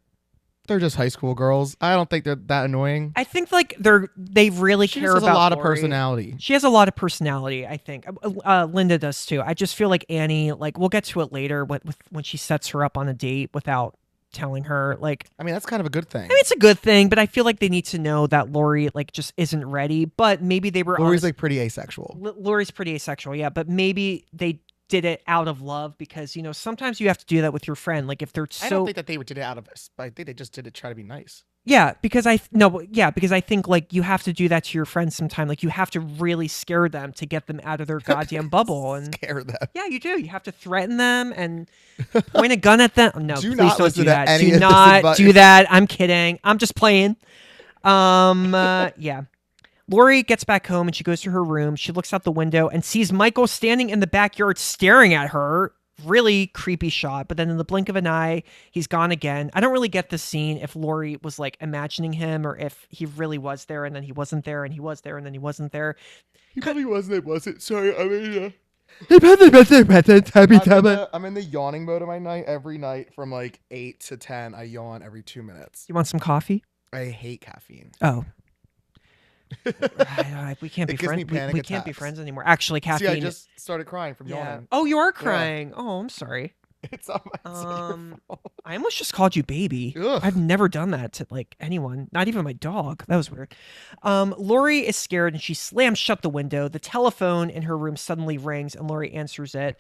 They're just high school girls. I don't think they're that annoying. I think like they really She care just has about a lot of Lori. personality. She has a lot of personality, I think. Linda does too. I just feel like Annie, like we'll get to it later when she sets her up on a date without telling her. Like, I mean, that's kind of a good thing. I mean, it's a good thing, but I feel like they need to know that Lori like just isn't ready. But maybe they were. Lori's honest- like pretty asexual. Lori's pretty asexual, yeah. But maybe they did it out of love because sometimes you have to do that with your friend. Like if they're so. I don't think that they did it out of us, but I think they just did it to try to be nice. Yeah, because I think like you have to do that to your friends sometime. Like you have to really scare them to get them out of their goddamn bubble. And Scare them. yeah, you do. You have to threaten them and point a gun at them. No, Do please not don't listen do to that. any Do of this not advice. do that. I'm kidding. I'm just playing. Yeah. Lori gets back home and she goes to her room. She looks out the window and sees Michael standing in the backyard staring at her. Really creepy shot. But then in the blink of an eye, he's gone again. I don't really get this scene if Lori was like imagining him or if he really was there and then he wasn't there and he was there and then he wasn't there. He probably wasn't. It wasn't. Sorry. I mean, I'm in the yawning mode of my night every night from like 8 to 10. I yawn every 2 minutes. You want some coffee? I hate caffeine. Oh. We can't be It gives me friends. panic We can't be attacks. friends anymore. Actually, caffeine. See, I just started crying from yeah. yawning. Oh, you are crying. Oh, I'm sorry. It's on my it's your fault. I almost just called you baby. Ugh. I've never done that to like anyone, not even my dog. That was weird. Lori is scared and she slams shut the window. The telephone in her room suddenly rings and Lori answers it.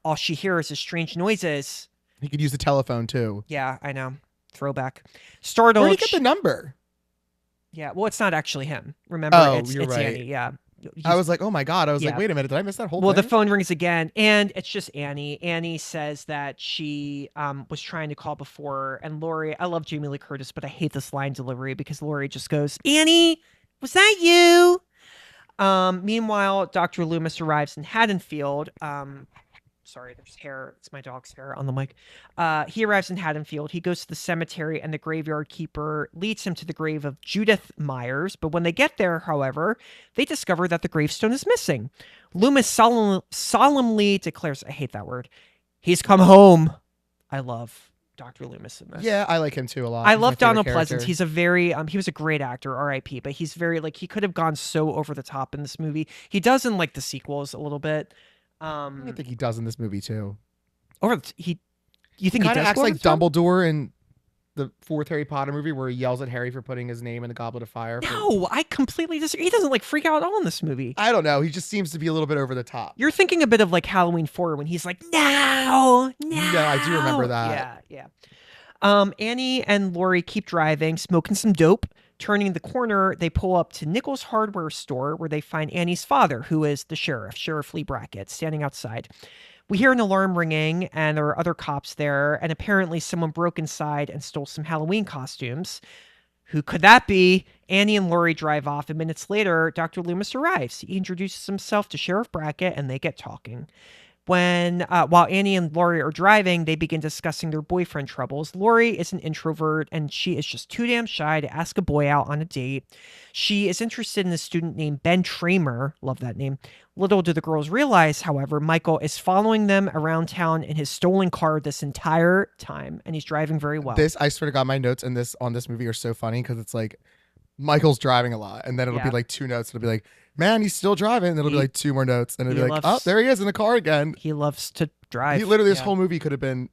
All she hears is strange noises. You could use the telephone too. Yeah, I know. Throwback. Startled. Where did you get the number? Yeah, well, it's not actually him. Remember, Oh, it's you're right. Annie. Yeah. I was like, oh my God. I was Yeah. like, wait a minute. Did I miss that whole Well, thing? the phone rings again, and it's just Annie. Annie says that she was trying to call before, and Lori, I love Jamie Lee Curtis, but I hate this line delivery because Lori just goes, Annie, was that you? Meanwhile, Dr. Loomis arrives in Haddonfield. Sorry, there's hair. It's my dog's hair on the mic. He arrives in Haddonfield. He goes to the cemetery, and the graveyard keeper leads him to the grave of Judith Myers. But when they get there, however, they discover that the gravestone is missing. Loomis solemnly declares, I hate that word, he's come home. I love Dr. Loomis in this. Yeah, I like him too a lot. I He's my love Donald favorite Pleasance. character. He's a very he was a great actor, R.I.P. But he's very like he could have gone so over the top in this movie. He does in like the sequels a little bit. I think he does in this movie too. You think he Kind does of acts go over like the top? Dumbledore in the fourth Harry Potter movie where he yells at Harry for putting his name in the Goblet of Fire. No, I completely disagree. He doesn't like freak out at all in this movie. I don't know. He just seems to be a little bit over the top. You're thinking a bit of like Halloween 4 when he's like, no. Yeah, I do remember that. Yeah. Annie and Lori keep driving, smoking some dope. Turning the corner, they pull up to Nichols' hardware store where they find Annie's father, who is the sheriff, Sheriff Lee Brackett, standing outside. We hear an alarm ringing, and there are other cops there, and apparently someone broke inside and stole some Halloween costumes. Who could that be? Annie and Lori drive off, and minutes later, Dr. Loomis arrives. He introduces himself to Sheriff Brackett, and they get talking. When while Annie and Laurie are driving, they begin discussing their boyfriend troubles. Laurie is an introvert, and she is just too damn shy to ask a boy out on a date. She is interested in a student named Ben Tramer. Love that name. Little do the girls realize, however, Michael is following them around town in his stolen car this entire time, and he's driving very well. I swear to God, my notes on this movie are so funny because it's like Michael's driving a lot, and then it'll be like 2 notes. It'll be like, man, he's still driving. And it'll be like 2 more notes, and it'll be like, oh, there he is in the car again. He loves to drive. He literally, this whole movie could have been.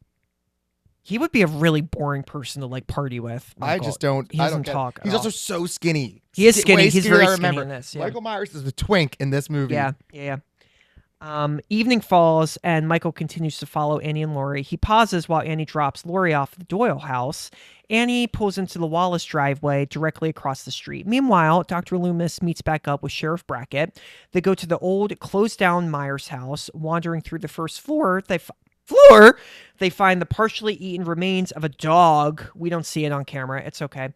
He would be a really boring person to like party with. Michael. I just don't. He I doesn't don't talk. He's also so skinny. He is skinny. Way He's skinnier very than I skinny remember. in this. Yeah. Michael Myers is the twink in this movie. Yeah. Evening falls, and Michael continues to follow Annie and Laurie. He pauses while Annie drops Laurie off at the Doyle house. Annie pulls into the Wallace driveway directly across the street. Meanwhile, Dr. Loomis meets back up with Sheriff Brackett. They go to the old, closed-down Myers house. Wandering through the first floor, they find the partially eaten remains of a dog. We don't see it on camera. It's okay.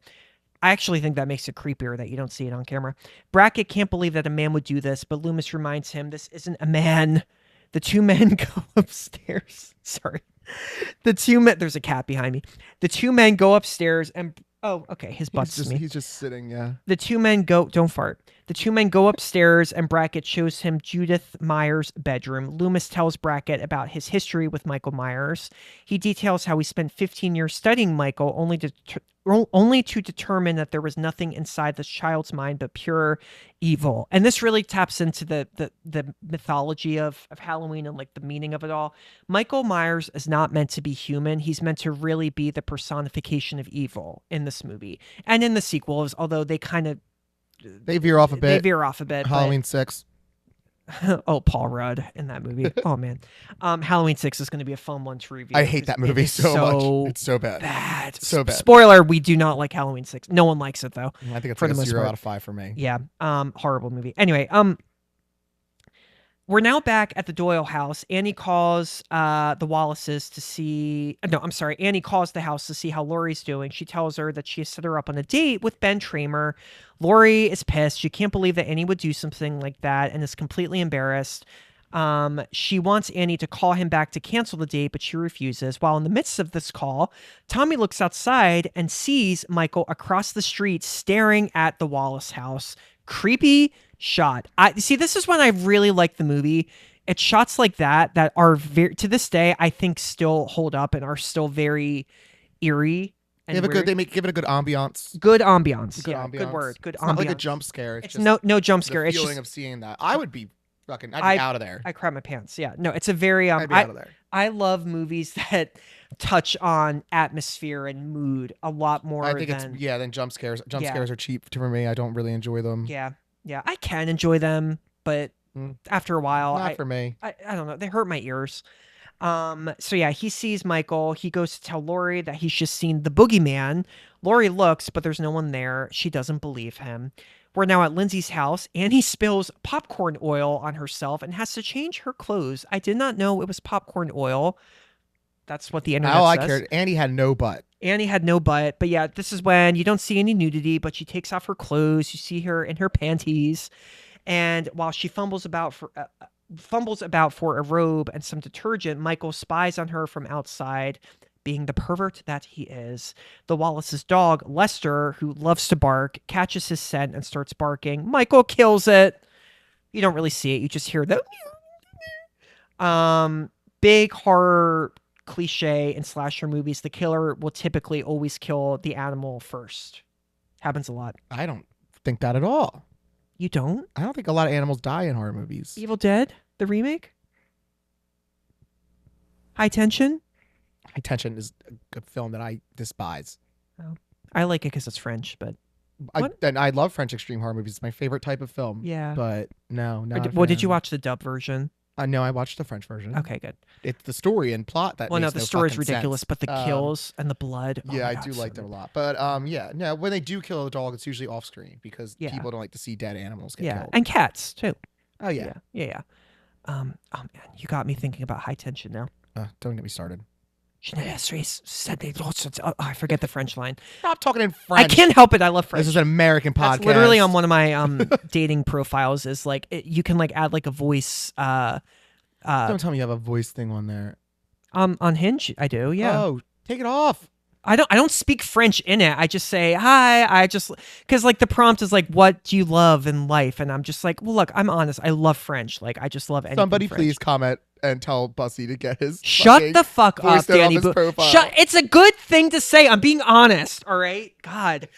I actually think that makes it creepier that you don't see it on camera. Brackett can't believe that a man would do this, but Loomis reminds him this isn't a man. The 2 men go upstairs. Sorry. There's a cat behind me. The 2 men go upstairs and, oh, okay, his butt's me. He's just sitting, yeah. The 2 men go, don't fart. The 2 men go upstairs and Brackett shows him Judith Myers' bedroom. Loomis tells Brackett about his history with Michael Myers. He details how he spent 15 years studying Michael only to determine that there was nothing inside this child's mind but pure evil. And this really taps into the mythology of Halloween and like the meaning of it all. Michael Myers is not meant to be human. He's meant to really be the personification of evil in this movie. And in the sequels, although they kind of veer off a bit. Halloween 6. Oh, Paul Rudd in that movie. Oh man. Halloween 6 is going to be a fun one to review. I hate that movie so much. It's so bad. So bad. Spoiler, we do not like Halloween 6. No one likes it though. I think it's like a 0 out of 5 for me. Yeah. Horrible movie. Anyway, we're now back at the Doyle house. Annie calls the Wallaces to see... No, I'm sorry. Annie calls the house to see how Laurie's doing. She tells her that she has set her up on a date with Ben Tramer. Laurie is pissed. She can't believe that Annie would do something like that and is completely embarrassed. She wants Annie to call him back to cancel the date, but she refuses. While in the midst of this call, Tommy looks outside and sees Michael across the street staring at the Wallace house. Creepy shot. See, this is when I really like the movie. It's shots like that are very, to this day, I think still hold up and are still very eerie. And give it a good ambiance. Good ambiance. Good word. Good it's ambiance. Not like a jump scare. It's just no jump scare. The It's feeling just of seeing that. I would be fucking. I'd be out of there. I crap my pants. Yeah. No, it's a very I'd be out of there. I love movies that touch on atmosphere and mood a lot more. I think than jump scares. Jump scares are cheap for me. I don't really enjoy them. Yeah. I can enjoy them, but after a while, not for me. I don't know. They hurt my ears. So yeah, he sees Michael. He goes to tell Laurie that he's just seen the boogeyman. Laurie looks, but there's no one there. She doesn't believe him. We're now at Lindsay's house, and he spills popcorn oil on herself and has to change her clothes. I did not know it was popcorn oil. That's what the internet says. I cared. Annie had no butt. Annie had no butt. But yeah, this is when you don't see any nudity, but she takes off her clothes. You see her in her panties. And while she fumbles about for a robe and some detergent, Michael spies on her from outside, being the pervert that he is. The Wallace's dog, Lester, who loves to bark, catches his scent and starts barking. Michael kills it. You don't really see it. You just hear the big horror cliche in slasher movies. The killer will typically always kill the animal first. Happens a lot. I don't think that at all. You don't? I don't think a lot of animals die in horror movies. Evil Dead, the remake? High Tension? High Tension is a film that I despise. Oh, I like it because it's French, but... I love French extreme horror movies. It's my favorite type of film. Yeah. But no. Did you watch the dub version? No, I watched the French version. Okay, good. It's the story and plot that makes the story's ridiculous, sense. but the kills and the blood. Yeah, I do like them a lot. But when they do kill a dog, it's usually off screen because people don't like to see dead animals get killed. And cats too. Oh yeah. Yeah. Oh man, you got me thinking about High Tension now. Don't get me started. I forget the French line. Stop talking in French. I can't help it. I love French. This is an American podcast. That's literally on one of my dating profiles. Is like you can like add like a voice Don't tell me you have a voice thing on there. On Hinge, I do. Yeah. Oh, take it off. I don't speak French in it. I just say hi. Because like the prompt is like, what do you love in life? And I'm just like, well, look, I'm honest. I love French. Like I just love anything Somebody French. please comment and tell Bussy to get his. Shut the fuck up, Danny Boom. Profile. Shut. It's a good thing to say. I'm being honest. All right. God.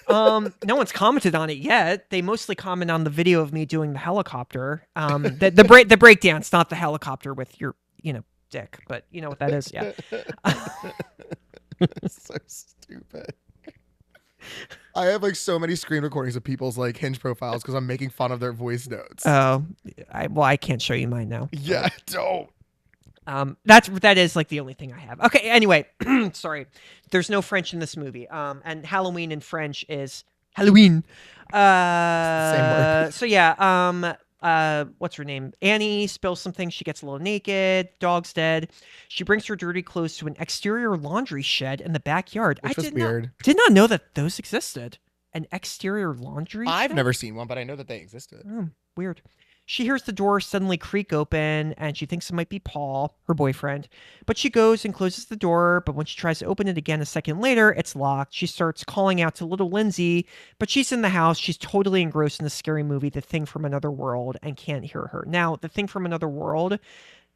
No one's commented on it yet. They mostly comment on the video of me doing the helicopter. The break dance, not the helicopter with your dick, but you know what that is. Yeah. So stupid. I have like so many screen recordings of people's like Hinge profiles because I'm making fun of their voice notes. Oh, I can't show you mine now. Yeah, don't. That is like the only thing I have. Okay, anyway, sorry. There's no French in this movie. And Halloween in French is Halloween. Same word. So yeah, what's her name? Annie spills something. She gets a little naked. Dog's dead. She brings her dirty clothes to an exterior laundry shed in the backyard. Which was weird. Did not know that those existed. An exterior laundry I've shed? never seen one, but I know that they existed. Oh, weird. She hears the door suddenly creak open, and she thinks it might be Paul, her boyfriend. But she goes and closes the door, but when she tries to open it again a second later, it's locked. She starts calling out to little Lindsay, but she's in the house. She's totally engrossed in the scary movie, The Thing from Another World, and can't hear her. Now, The Thing from Another World,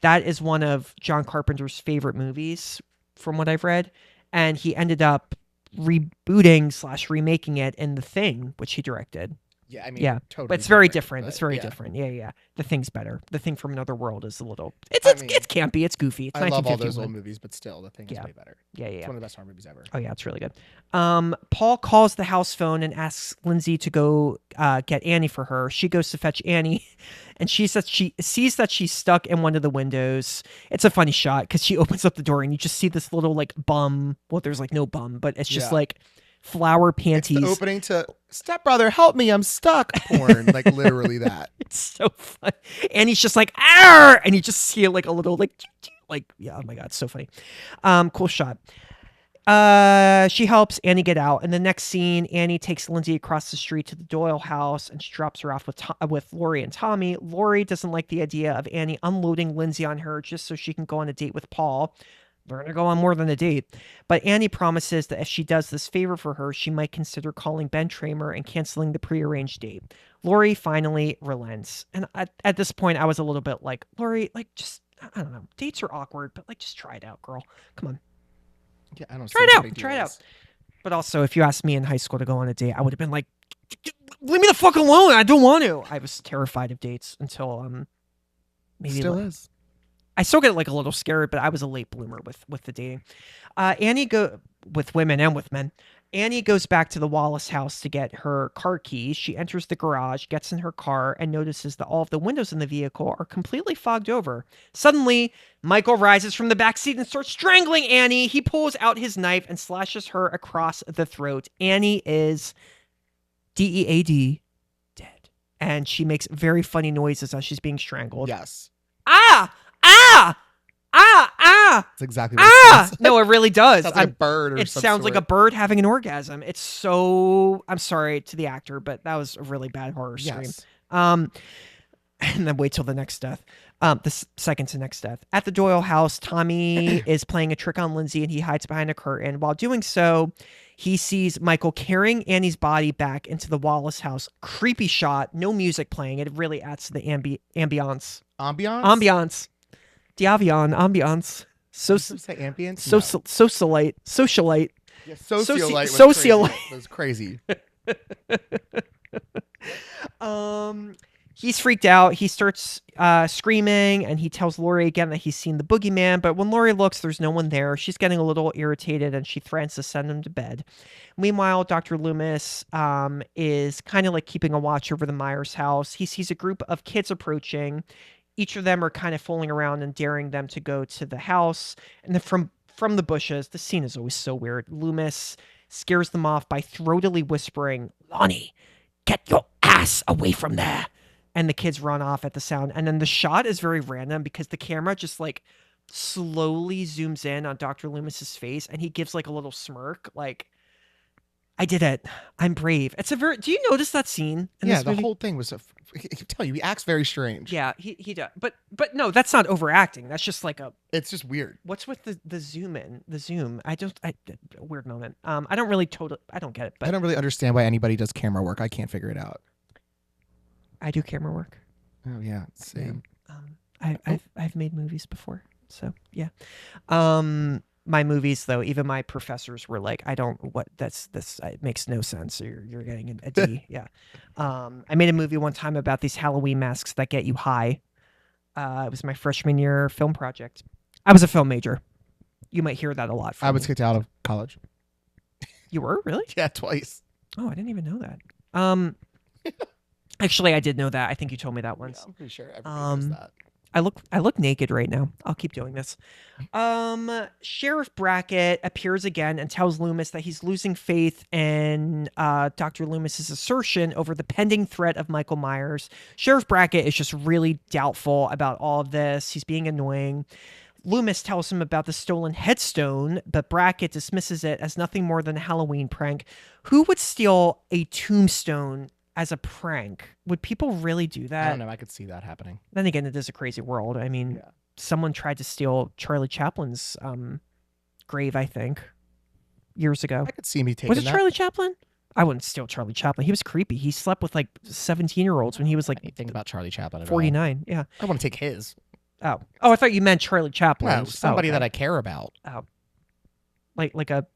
that is one of John Carpenter's favorite movies, from what I've read. And he ended up rebooting/remaking it in The Thing, which he directed. Yeah, I mean, yeah, totally. but it's very different. different. It's but very yeah. different. Yeah. The Thing's better. The Thing from Another World is a little. It's campy. It's goofy. It's I love all those 1951. old movies, but still, The Thing is way better. Yeah. It's one of the best horror movies ever. Oh yeah, it's really good. Paul calls the house phone and asks Lindsay to go get Annie for her. She goes to fetch Annie, and she says she sees that she's stuck in one of the windows. It's a funny shot because she opens up the door and you just see this little like bum. Well, there's like no bum, but it's just like flower panties. It's the opening to "Stepbrother, help me, I'm stuck" porn, like literally that. It's so fun. And he's just like, "Arr!" And you just see like a little like yeah, oh my god, it's so funny. Cool shot. She helps Annie get out, and the next scene, Annie takes Lindsay across the street to the Doyle house, and she drops her off with Lori and Tommy. Lori doesn't like the idea of Annie unloading Lindsay on her just so she can go on a date with Paul. They're going to go on more than a date. But Annie promises that if she does this favor for her, she might consider calling Ben Tramer and canceling the prearranged date. Lori finally relents. And at this point, I was a little bit like, Lori, like, just, I don't know. Dates are awkward, but like, just try it out, girl. Come on. Yeah, I don't Try it out. Try it out. But also, if you asked me in high school to go on a date, I would have been like, leave me the fuck alone. I don't want to. I was terrified of dates until maybe Still is. I still get like a little scared, but I was a late bloomer with the dating. Annie with women and with men. Annie goes back to the Wallace house to get her car keys. She enters the garage, gets in her car, and notices that all of the windows in the vehicle are completely fogged over. Suddenly, Michael rises from the back seat and starts strangling Annie. He pulls out his knife and slashes her across the throat. Annie is dead. Dead. And she makes very funny noises as she's being strangled. Yes. Ah! Ah! Ah! Ah! That's exactly what it sounds like. No, it really does. Sounds like a bird or It some sounds like sort. a bird having an orgasm. It's so... I'm sorry to the actor, but that was a really bad horror scream. Yes. And then wait till the next death. The second to next death. At the Doyle house, Tommy is playing a trick on Lindsay and he hides behind a curtain. While doing so, he sees Michael carrying Annie's body back into the Wallace house. Creepy shot. No music playing. It really adds to the ambiance. Ambiance? Ambiance. Diavion. Ambiance. Say ambience? Socialite. Socialite. Yeah, socialite. Socialite. Was crazy. He's freaked out. He starts screaming, and he tells Lori again that he's seen the boogeyman. But when Lori looks, there's no one there. She's getting a little irritated, and she threatens to send him to bed. Meanwhile, Dr. Loomis is kind of like keeping a watch over the Myers house. He sees a group of kids approaching. Each of them are kind of fooling around and daring them to go to the house. And then from the bushes, the scene is always so weird. Loomis scares them off by throatily whispering, "Lonnie, get your ass away from there." And the kids run off at the sound. And then the shot is very random because the camera just like slowly zooms in on Dr. Loomis's face and he gives like a little smirk. Like, I did it. I'm brave. It's a very. Do you notice that scene in Yeah, this the movie? whole thing was. I can tell you, he acts very strange. Yeah, he does. But no, that's not overacting. That's just like a. It's just weird. What's with the zoom in? The zoom. I weird moment. I don't really I don't get it. But I don't really understand why anybody does camera work. I can't figure it out. I do camera work. Oh yeah, same. I've made movies before, so yeah. My movies though, even my professors were like, I don't what that's this it makes no sense. You're getting a D. Yeah. I made a movie one time about these Halloween masks that get you high. It was my freshman year film project. I was a film major. You might hear that a lot from I was me. kicked out of college. You were really? Yeah, twice. Oh, I didn't even know that. Actually, I did know that. I think you told me that once. Yeah, I'm pretty sure everybody knows that. I look naked right now. I'll keep doing this. Sheriff Brackett appears again and tells Loomis that he's losing faith in Dr. Loomis's assertion over the pending threat of Michael Myers. Sheriff Brackett is just really doubtful about all of this. He's being annoying. Loomis tells him about the stolen headstone, but Brackett dismisses it as nothing more than a Halloween prank. Who would steal a tombstone as a prank? Would people really do that? I don't know. I could see that happening. Then again, it is a crazy world. I mean, someone tried to steal Charlie Chaplin's grave, I think, years ago. I could see me taking Was it that. Charlie Chaplin? I wouldn't steal Charlie Chaplin. He was creepy. He slept with like 17-year-olds when he was like Anything about Charlie Chaplin at all. 49. Yeah. I want to take his. Oh, I thought you meant Charlie Chaplin. No, somebody okay. that I care about. Oh, like a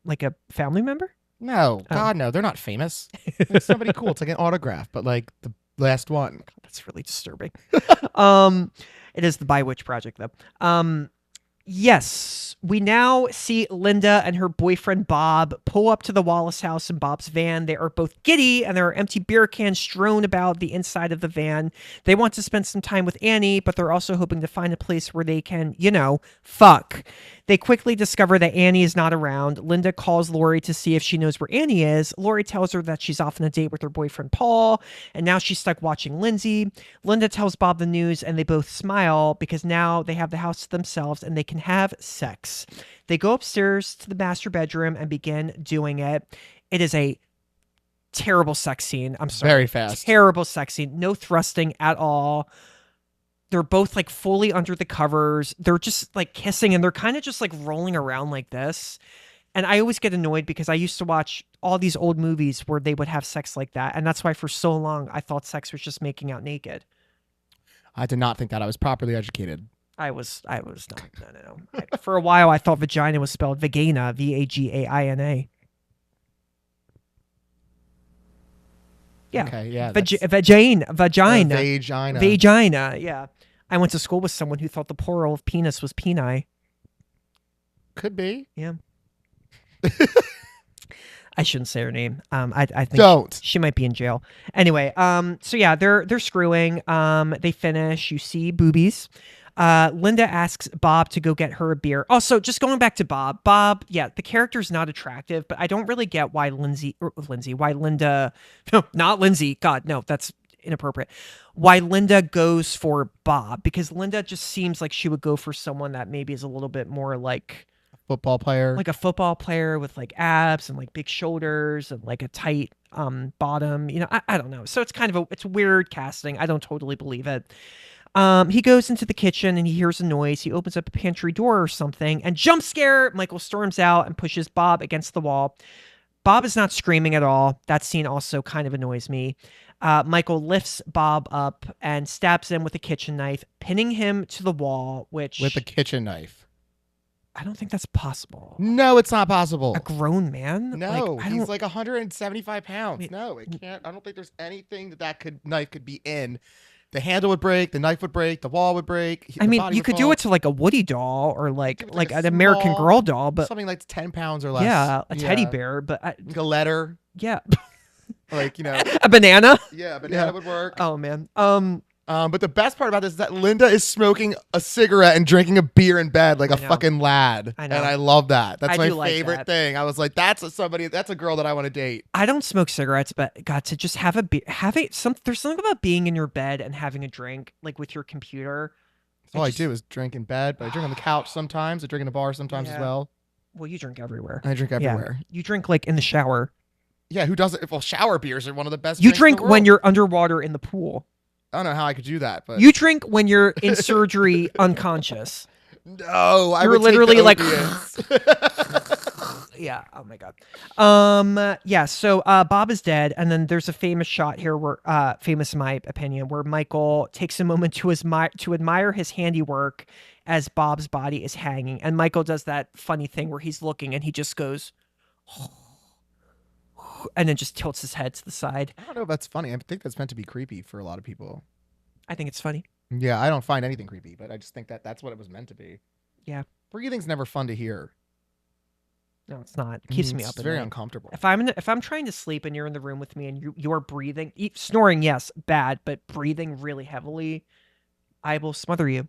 family member? No, Oh. God, no. They're not famous. It's somebody cool. It's like an autograph, but like the last one. That's really disturbing. It is the By Witch Project, though. Yes, we now see Linda and her boyfriend Bob pull up to the Wallace house in Bob's van. They are both giddy, and there are empty beer cans strewn about the inside of the van. They want to spend some time with Annie, but they're also hoping to find a place where they can, fuck. They quickly discover that Annie is not around. Linda calls Lori to see if she knows where Annie is. Lori tells her that she's off on a date with her boyfriend Paul, and now she's stuck watching Lindsay. Linda tells Bob the news, and they both smile because now they have the house to themselves and they can have sex. They go upstairs to the master bedroom and begin doing it. It is a terrible sex scene. I'm sorry. Very fast. Terrible sex scene. No thrusting at all. They're both like fully under the covers. They're just like kissing and they're kind of just like rolling around like this. And I always get annoyed because I used to watch all these old movies where they would have sex like that. And that's why for so long I thought sex was just making out naked. I did not think that. I was properly educated. I was not. No. For a while I thought vagina was spelled vagina, Vagina. Yeah. Okay, yeah. Vagina. Vagina. Yeah. I went to school with someone who thought the plural of penis was peni. Could be. Yeah. I shouldn't say her name. I think Don't. she might be in jail. Anyway, so yeah, they're screwing. They finish. You see boobies. Linda asks Bob to go get her a beer. Also, just going back to Bob. Bob, yeah, the character's not attractive, but I don't really get why why Linda, no, not Lindsay. God, no, that's inappropriate. Why Linda goes for Bob, because Linda just seems like she would go for someone that maybe is a little bit more like Football player. like a football player with like abs and like big shoulders and like a tight bottom. I don't know. So it's kind of it's weird casting. I don't totally believe it. He goes into the kitchen and he hears a noise. He opens up a pantry door or something and jump scare. Michael storms out and pushes Bob against the wall. Bob is not screaming at all. That scene also kind of annoys me. Michael lifts Bob up and stabs him with a kitchen knife, pinning him to the wall, which With a kitchen knife. I don't think that's possible. No, it's not possible. A grown man? No, I he's don't, like 175 pounds. Wait. No, it can't. I don't think there's anything that knife could be in. The handle would break, the knife would break, the wall would break. I mean, you could do it to like a Woody doll or like Give it like a an American small- Girl doll, but something like 10 pounds or less. yeah, a teddy bear, but Like a letter, yeah, like a banana. yeah, banana would work. Oh man, But the best part about this is that Linda is smoking a cigarette and drinking a beer in bed like a know. fucking lad. I know. And I love that. That's I my do like favorite that. thing. I was like, that's a girl that I want to date. I don't smoke cigarettes, but God, to just have there's something about being in your bed and having a drink like with your computer. All I do is drink in bed, but I drink on the couch sometimes. I drink in a bar sometimes as Yeah. well. Well, you drink everywhere. I drink Yeah. everywhere. You drink like in the shower. Yeah, who doesn't? Well, shower beers are one of the best. You drinks in drink the when world. you're underwater in the pool. I don't know how I could do that, but You drink when you're in surgery unconscious. no, I You're would literally take like, the yeah. Oh my god. Yeah. So Bob is dead, and then there's a famous shot here where, famous in my opinion, where Michael takes a moment to admire his handiwork as Bob's body is hanging, and Michael does that funny thing where he's looking and he just goes, and then just tilts his head to the side. I don't know if that's funny. I think that's meant to be creepy for a lot of people. I think it's funny. Yeah, I don't find anything creepy, but I just think that that's what it was meant to be. Yeah. Breathing's never fun to hear. No, it's not. It keeps me up. It's at very night. uncomfortable. If I'm trying to sleep and you're in the room with me and you're breathing, snoring, yes, bad, but breathing really heavily, I will smother you.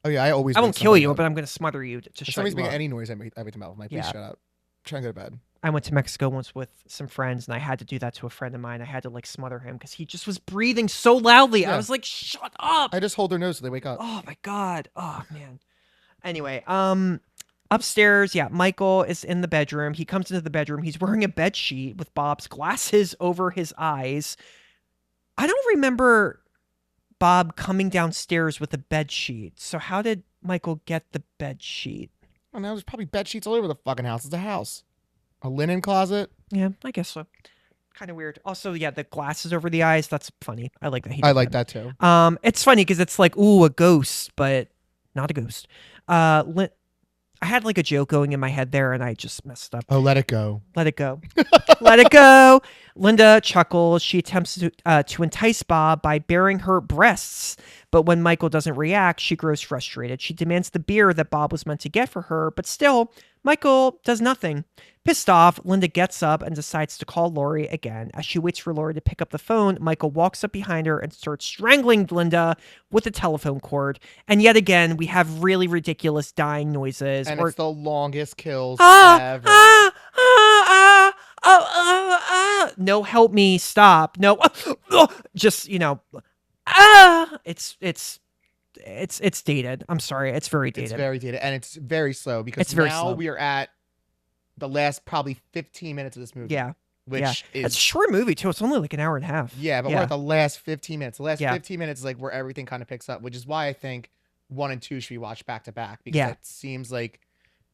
Oh yeah, I always. I wake won't kill somebody you, up. but I'm going to smother you to If shut somebody's you making up. any noise, I wake them up. I'm like, please Yeah. shut up. Try and go to bed. I went to Mexico once with some friends, and I had to do that to a friend of mine. I had to like smother him because he just was breathing so loudly. I Yeah. was like, "Shut up!" I just hold their nose so they wake up. Oh my god. Oh man. Anyway, upstairs, yeah, Michael is in the bedroom. He comes into the bedroom. He's wearing a bed sheet with Bob's glasses over his eyes. I don't remember Bob coming downstairs with a bed sheet. So how did Michael get the bed sheet? Oh, now there's probably bed sheets all over the fucking house. It's a house. A linen closet. Yeah, I guess so. Kind of weird. Also, yeah, the glasses over the eyes. That's funny. I like that. He I did like that too. It's funny because it's like, ooh, a ghost, but not a ghost. I had like a joke going in my head there, and I just messed up. Oh, let it go. Let it go. Let it go. Linda chuckles. She attempts to entice Bob by baring her breasts, but when Michael doesn't react, she grows frustrated. She demands the beer that Bob was meant to get for her, but still, Michael does nothing. Pissed off, Linda gets up and decides to call Lori again. As she waits for Lori to pick up the phone, Michael walks up behind her and starts strangling Linda with a telephone cord. And yet again, we have really ridiculous dying noises. And or, it's the longest kills ever. No, help me, stop. No, just, it's dated. I'm sorry. It's very dated. It's very dated, and it's very slow because It's very now slow. we are at the last probably 15 minutes of this movie. Yeah. Which yeah. is It's a short movie too. It's only like an hour and a half. yeah, but we're at the last 15 minutes. The last Yeah. 15 minutes is like where everything kind of picks up, which is why I think 1 and 2 should be watched back to back because Yeah. it seems like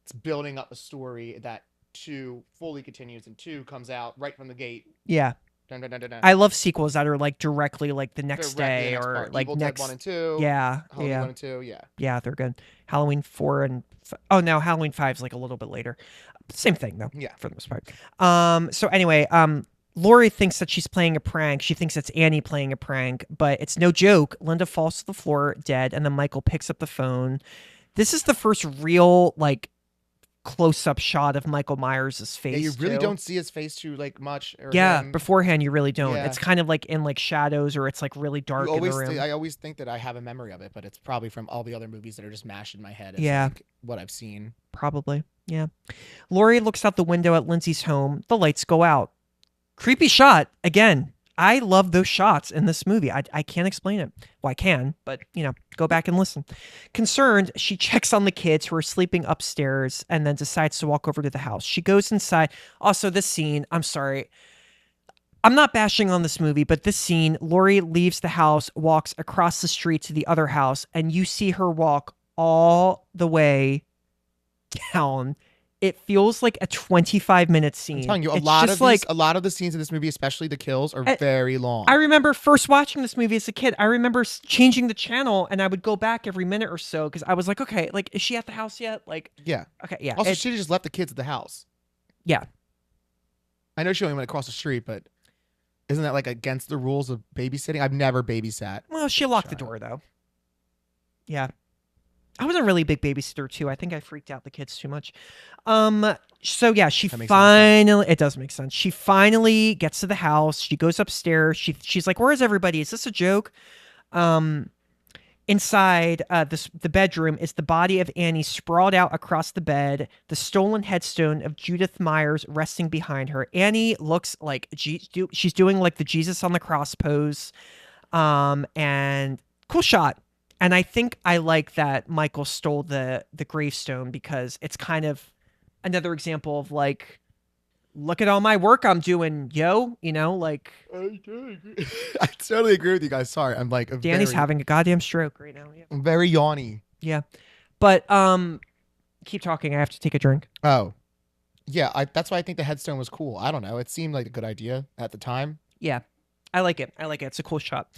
it's building up a story that 2 fully continues and 2 comes out right from the gate. Yeah. Dun, dun, dun, dun, dun. I love sequels that are like directly like the next Directly day the next or part. like Evil Dead next 1 and 2. Yeah. Halloween Yeah. 1 and 2. Yeah. Yeah, they're good. Halloween 4 and oh no, Halloween 5 is like a little bit later. Same thing though. Yeah. For the most part. So anyway, Lori thinks that she's playing a prank. She thinks it's Annie playing a prank, but it's no joke. Linda falls to the floor dead, and then Michael picks up the phone. This is the first real like close-up shot of Michael Myers' face. Yeah, you really too. don't see his face too like much. Or Yeah, him. beforehand you really don't. Yeah. It's kind of like in like shadows or it's like really dark in the room. I always think that I have a memory of it, but it's probably from all the other movies that are just mashed in my head. As Yeah. like what I've seen. Probably. Yeah. Lori looks out the window at Lindsay's home. The lights go out. Creepy shot. Again, I love those shots in this movie. I can't explain it. Well, I can, but, go back and listen. Concerned, she checks on the kids who are sleeping upstairs and then decides to walk over to the house. She goes inside. Also, this scene, I'm sorry. I'm not bashing on this movie, but this scene, Lori leaves the house, walks across the street to the other house, and you see her walk all the way down. It feels like a 25-minute scene. I'm telling you, It's just like a lot of the scenes in this movie, especially the kills, are very long. I remember first watching this movie as a kid. I remember changing the channel, and I would go back every minute or so because I was like, okay, like, is she at the house yet? Like, yeah. okay, yeah. Also, she just left the kids at the house. Yeah. I know she only went across the street, but isn't that like against the rules of babysitting? I've never babysat. Well, she locked the door though. Yeah. I wasn't really a big babysitter too. I think I freaked out the kids too much. So yeah, she That makes finally, it does make sense. She finally gets to the house. She goes upstairs. She's like, where is everybody? Is this a joke? Inside the bedroom is the body of Annie sprawled out across the bed, the stolen headstone of Judith Myers resting behind her. Annie looks like she's doing like the Jesus on the cross pose. And cool shot. And I think I like that Michael stole the gravestone because it's kind of another example of like look at all my work I'm doing, yo. You know, like I totally agree with you guys. Sorry, I'm like Danny's having a goddamn stroke right now. Yeah. I'm very yawny. Yeah, but keep talking. I have to take a drink. Oh, yeah. That's why I think the headstone was cool. I don't know. It seemed like a good idea at the time. Yeah, I like it. It's a cool shot.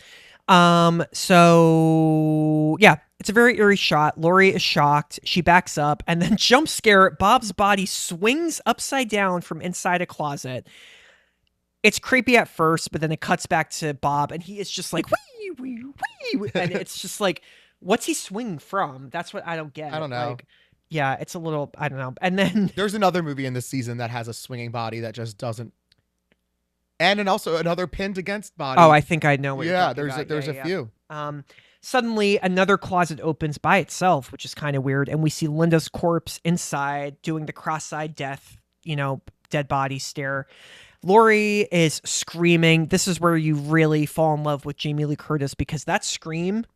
So yeah, it's a very eerie shot. Laurie is shocked. She backs up and then jump scare. Bob's body swings upside down from inside a closet. It's creepy at first, but then it cuts back to Bob and he is just like, wee, wee, wee. And it's just like, what's he swinging from? That's what I don't get. I don't know. Like, yeah, it's a little, I don't know. And then there's another movie in this season that has a swinging body that just doesn't. And then also another pinned against body. Oh, I think I know what you're yeah, talking about. there's a few. Suddenly, another closet opens by itself, which is kind of weird, and we see Linda's corpse inside doing the cross-eyed death, dead body stare. Laurie is screaming. This is where you really fall in love with Jamie Lee Curtis because that scream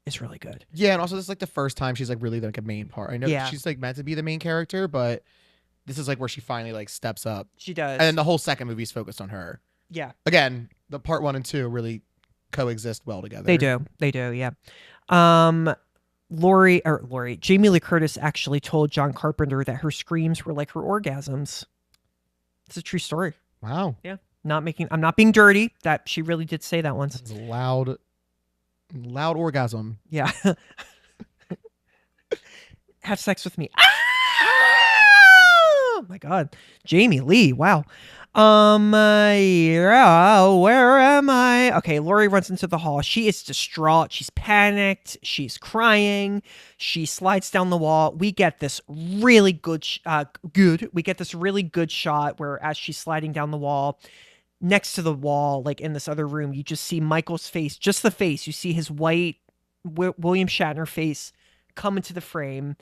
is really good. Yeah, and also this is like the first time she's like really like a main part. I know Yeah. she's like meant to be the main character, but this is like where she finally like steps up. She does. And then the whole second movie is focused on her. Yeah. Again, the part 1 and 2 really coexist well together. They do, yeah. Jamie Lee Curtis actually told John Carpenter that her screams were like her orgasms. It's a true story. Wow. Yeah. I'm not being dirty. That she really did say that once. It's a loud orgasm. Yeah. Have sex with me. Oh my God. Jamie Lee. Wow. Yeah, where am I? Okay, Laurie runs into the hall. She is distraught. She's panicked. She's crying. She slides down the wall. We get this really good we get this really good shot where as she's sliding down the wall, next to the wall, like in this other room, you just see Michael's face, just the face. You see his white William Shatner face come into the frame.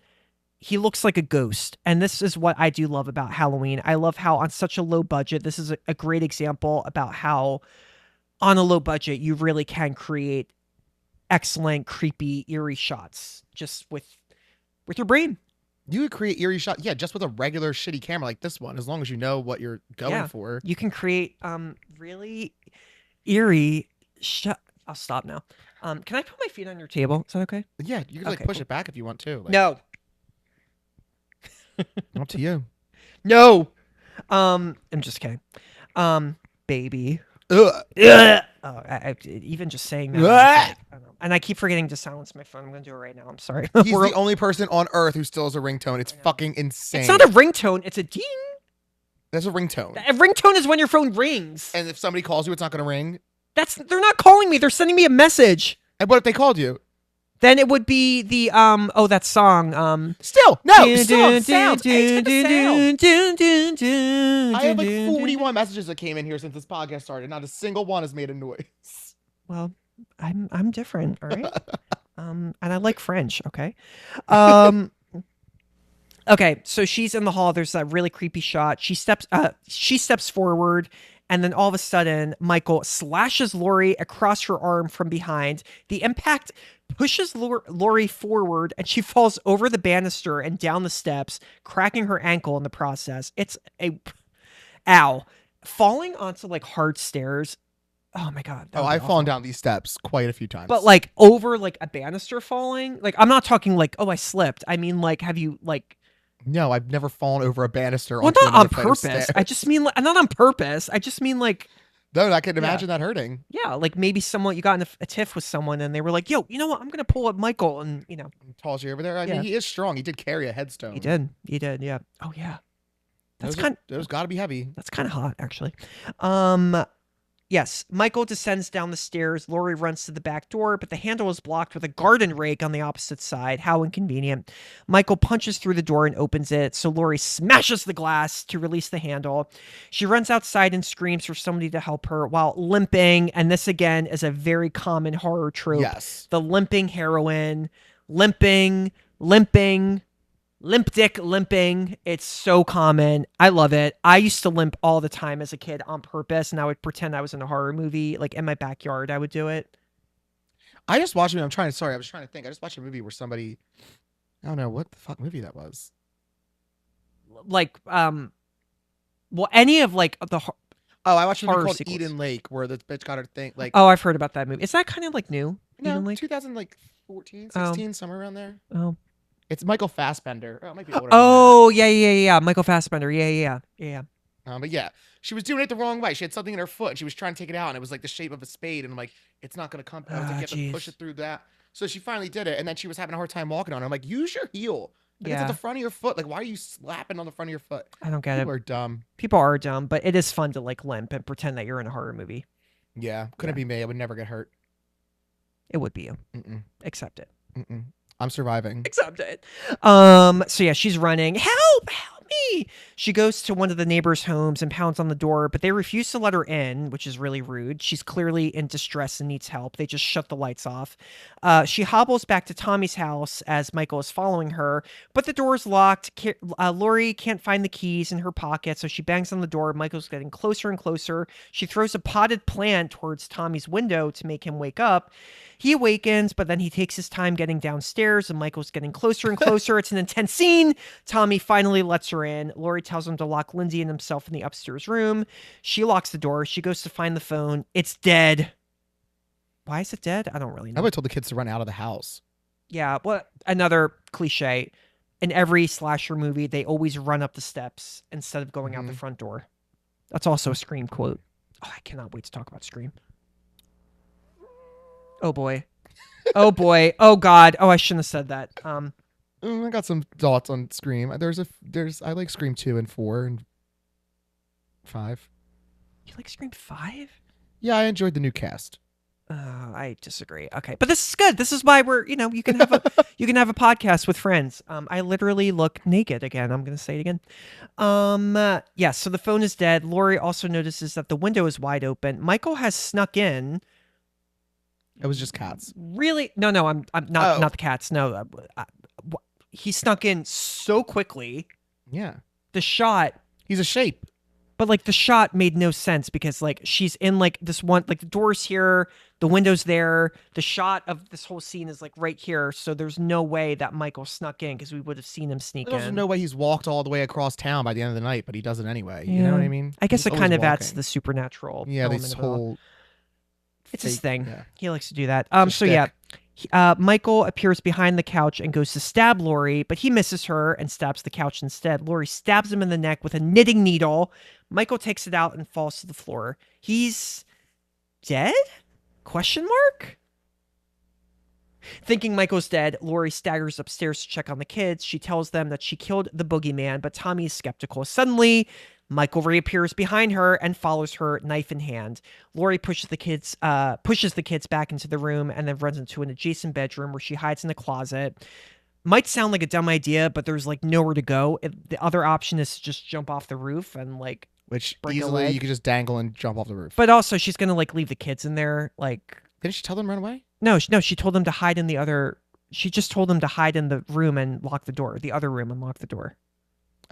He looks like a ghost. And this is what I do love about Halloween. I love how on such a low budget, this is a great example about how on a low budget, you really can create excellent, creepy, eerie shots just with your brain. You would create eerie shots, yeah, just with a regular shitty camera like this one, as long as you know what you're going for. You can create really eerie shot. I'll stop now. Can I put my feet on your table? Is that okay? Yeah, you can like push it back if you want to. Like, No. Up to you. No. I'm just kidding. Baby. Ugh. I even just saying that. I don't know. And I keep forgetting to silence my phone. I'm going to do it right now. I'm sorry. He's the only person on earth who still has a ringtone. It's fucking insane. It's not a ringtone. It's a ding. That's a ringtone. A ringtone is when your phone rings. And if somebody calls you, it's not going to ring. They're not calling me. They're sending me a message. And what if they called you? Then it would be the that song Still sounds. I have like 41 messages that came in here since this podcast started. Not a single one has made a noise. Well, I'm different, all right? And I like French, okay? Okay, so she's in the hall. There's that really creepy shot. She steps forward, and then all of a sudden, Michael slashes Laurie across her arm from behind. The impact pushes Laurie forward, and she falls over the banister and down the steps, cracking her ankle in the process. It's falling onto like hard stairs. Oh my God. Oh, I've fallen down these steps quite a few times. But like over like a banister falling, like I'm not talking like, oh, I slipped. I mean, like, have you like? No, I've never fallen over a banister. Well, not on purpose. I just mean like, not on purpose. I just mean like. No, I can imagine that hurting. Yeah, like maybe you got in a tiff with someone and they were like, yo, you know what? I'm going to pull up Michael and, Toss you over there. I mean, he is strong. He did carry a headstone. He did, yeah. Oh, yeah. Those got to be heavy. That's kind of hot, actually. Yes, Michael descends down the stairs. Laurie runs to the back door, but the handle is blocked with a garden rake on the opposite side. How inconvenient. Michael punches through the door and opens it, so Laurie smashes the glass to release the handle. She runs outside and screams for somebody to help her while limping, and this again is a very common horror trope. Yes. The limping heroine, limping, limp dick limping. It's so common. I love it. I used to limp all the time as a kid on purpose, and I would pretend I was in a horror movie, like in my backyard. I would do it. I just watched a movie. I was trying to think. I just watched a movie where somebody, I don't know what the fuck movie that was. Like, Well, any of like the Oh, I watched a movie horror called sequels. Eden Lake where the bitch got her thing. Like, Oh, I've heard about that movie. Is that kind of like new? no, Eden Lake? 2014, 16, somewhere around there. Oh. It's Michael Fassbender. Oh, it might be older than Oh, yeah. Michael Fassbender. Yeah. that. But yeah, she was doing it the wrong way. She had something in her foot and she was trying to take it out, and it was like the shape of a spade. And I'm like, it's not gonna come. I was like, you have to push it through that. So she finally did it, and then she was having a hard time walking on it. I'm like, use your heel. Like, it's at the front of your foot. Like, why are you slapping on the front of your foot? I don't get People it. are dumb. People are dumb, but it is fun to like limp and pretend that you're in a horror movie. Yeah, couldn't be me. I would never get hurt. It would be you. Mm-mm. Accept it. Mm-mm. I'm surviving. Accept it. So yeah, she's running. Help me. She goes to one of the neighbors' homes and pounds on the door, but they refuse to let her in, which is really rude. She's clearly in distress and needs help. They just shut the lights off. She hobbles back to Tommy's house as Michael is following her, but the door is locked. Lori can't find the keys in her pocket, so she bangs on the door. Michael's getting closer and closer. She throws a potted plant towards Tommy's window to make him wake up. He awakens, but then he takes his time getting downstairs, and Michael's getting closer and closer. It's an intense scene. Tommy finally lets her in. Lori tells him to lock Lindsay and himself in the upstairs room. She locks the door. She goes to find the phone. It's dead. Why is it dead? I don't really know. I would have told the kids to run out of the house. Yeah, well, another cliche. In every slasher movie, they always run up the steps instead of going out the front door. That's also a Scream quote. Oh, I cannot wait to talk about Scream. Oh boy. Oh boy. Oh God. Oh, I shouldn't have said that. I got some thoughts on Scream. I like Scream 2 and 4 and 5. You like Scream 5? Yeah, I enjoyed the new cast. I disagree. Okay, but this is good. This is why we're, you can have a you can have a podcast with friends. I literally look naked again. I'm gonna say it again. Yeah. So the phone is dead. Lori also notices that the window is wide open. Michael has snuck in. It was just cats. Really? No. I'm not the cats. No. He snuck in so quickly. Yeah. The shot. He's a shape. But like the shot made no sense because like she's in like this one, like the door's here, the window's there, the shot of this whole scene is like right here. So there's no way that Michael snuck in because we would have seen him sneak There's in. no way he's walked all the way across town by the end of the night, but he does it anyway. You know what I mean? I guess He's it kind of always adds to walking. the supernatural. Yeah, element this of it all. whole. It's his fake- thing. yeah. He likes to do that. It's a So yeah. shtick. Michael appears behind the couch and goes to stab Lori, but he misses her and stabs the couch instead. Lori stabs him in the neck with a knitting needle. Michael takes it out and falls to the floor. He's dead? Question mark? Thinking Michael's dead, Lori staggers upstairs to check on the kids. She tells them that she killed the boogeyman, but Tommy is skeptical. Suddenly, Michael reappears behind her and follows her, knife in hand. Lori pushes the kids back into the room and then runs into an adjacent bedroom where she hides in a closet. Might sound like a dumb idea, but there's like nowhere to go. The other option is to just jump off the roof and like Which break a easily leg. you could just dangle and jump off the roof. But also, she's gonna like leave the kids in there. Like, Didn't she tell them to run away? no, she told them to hide in the other. She just told them to hide in the room and lock the door. The other room and lock the door.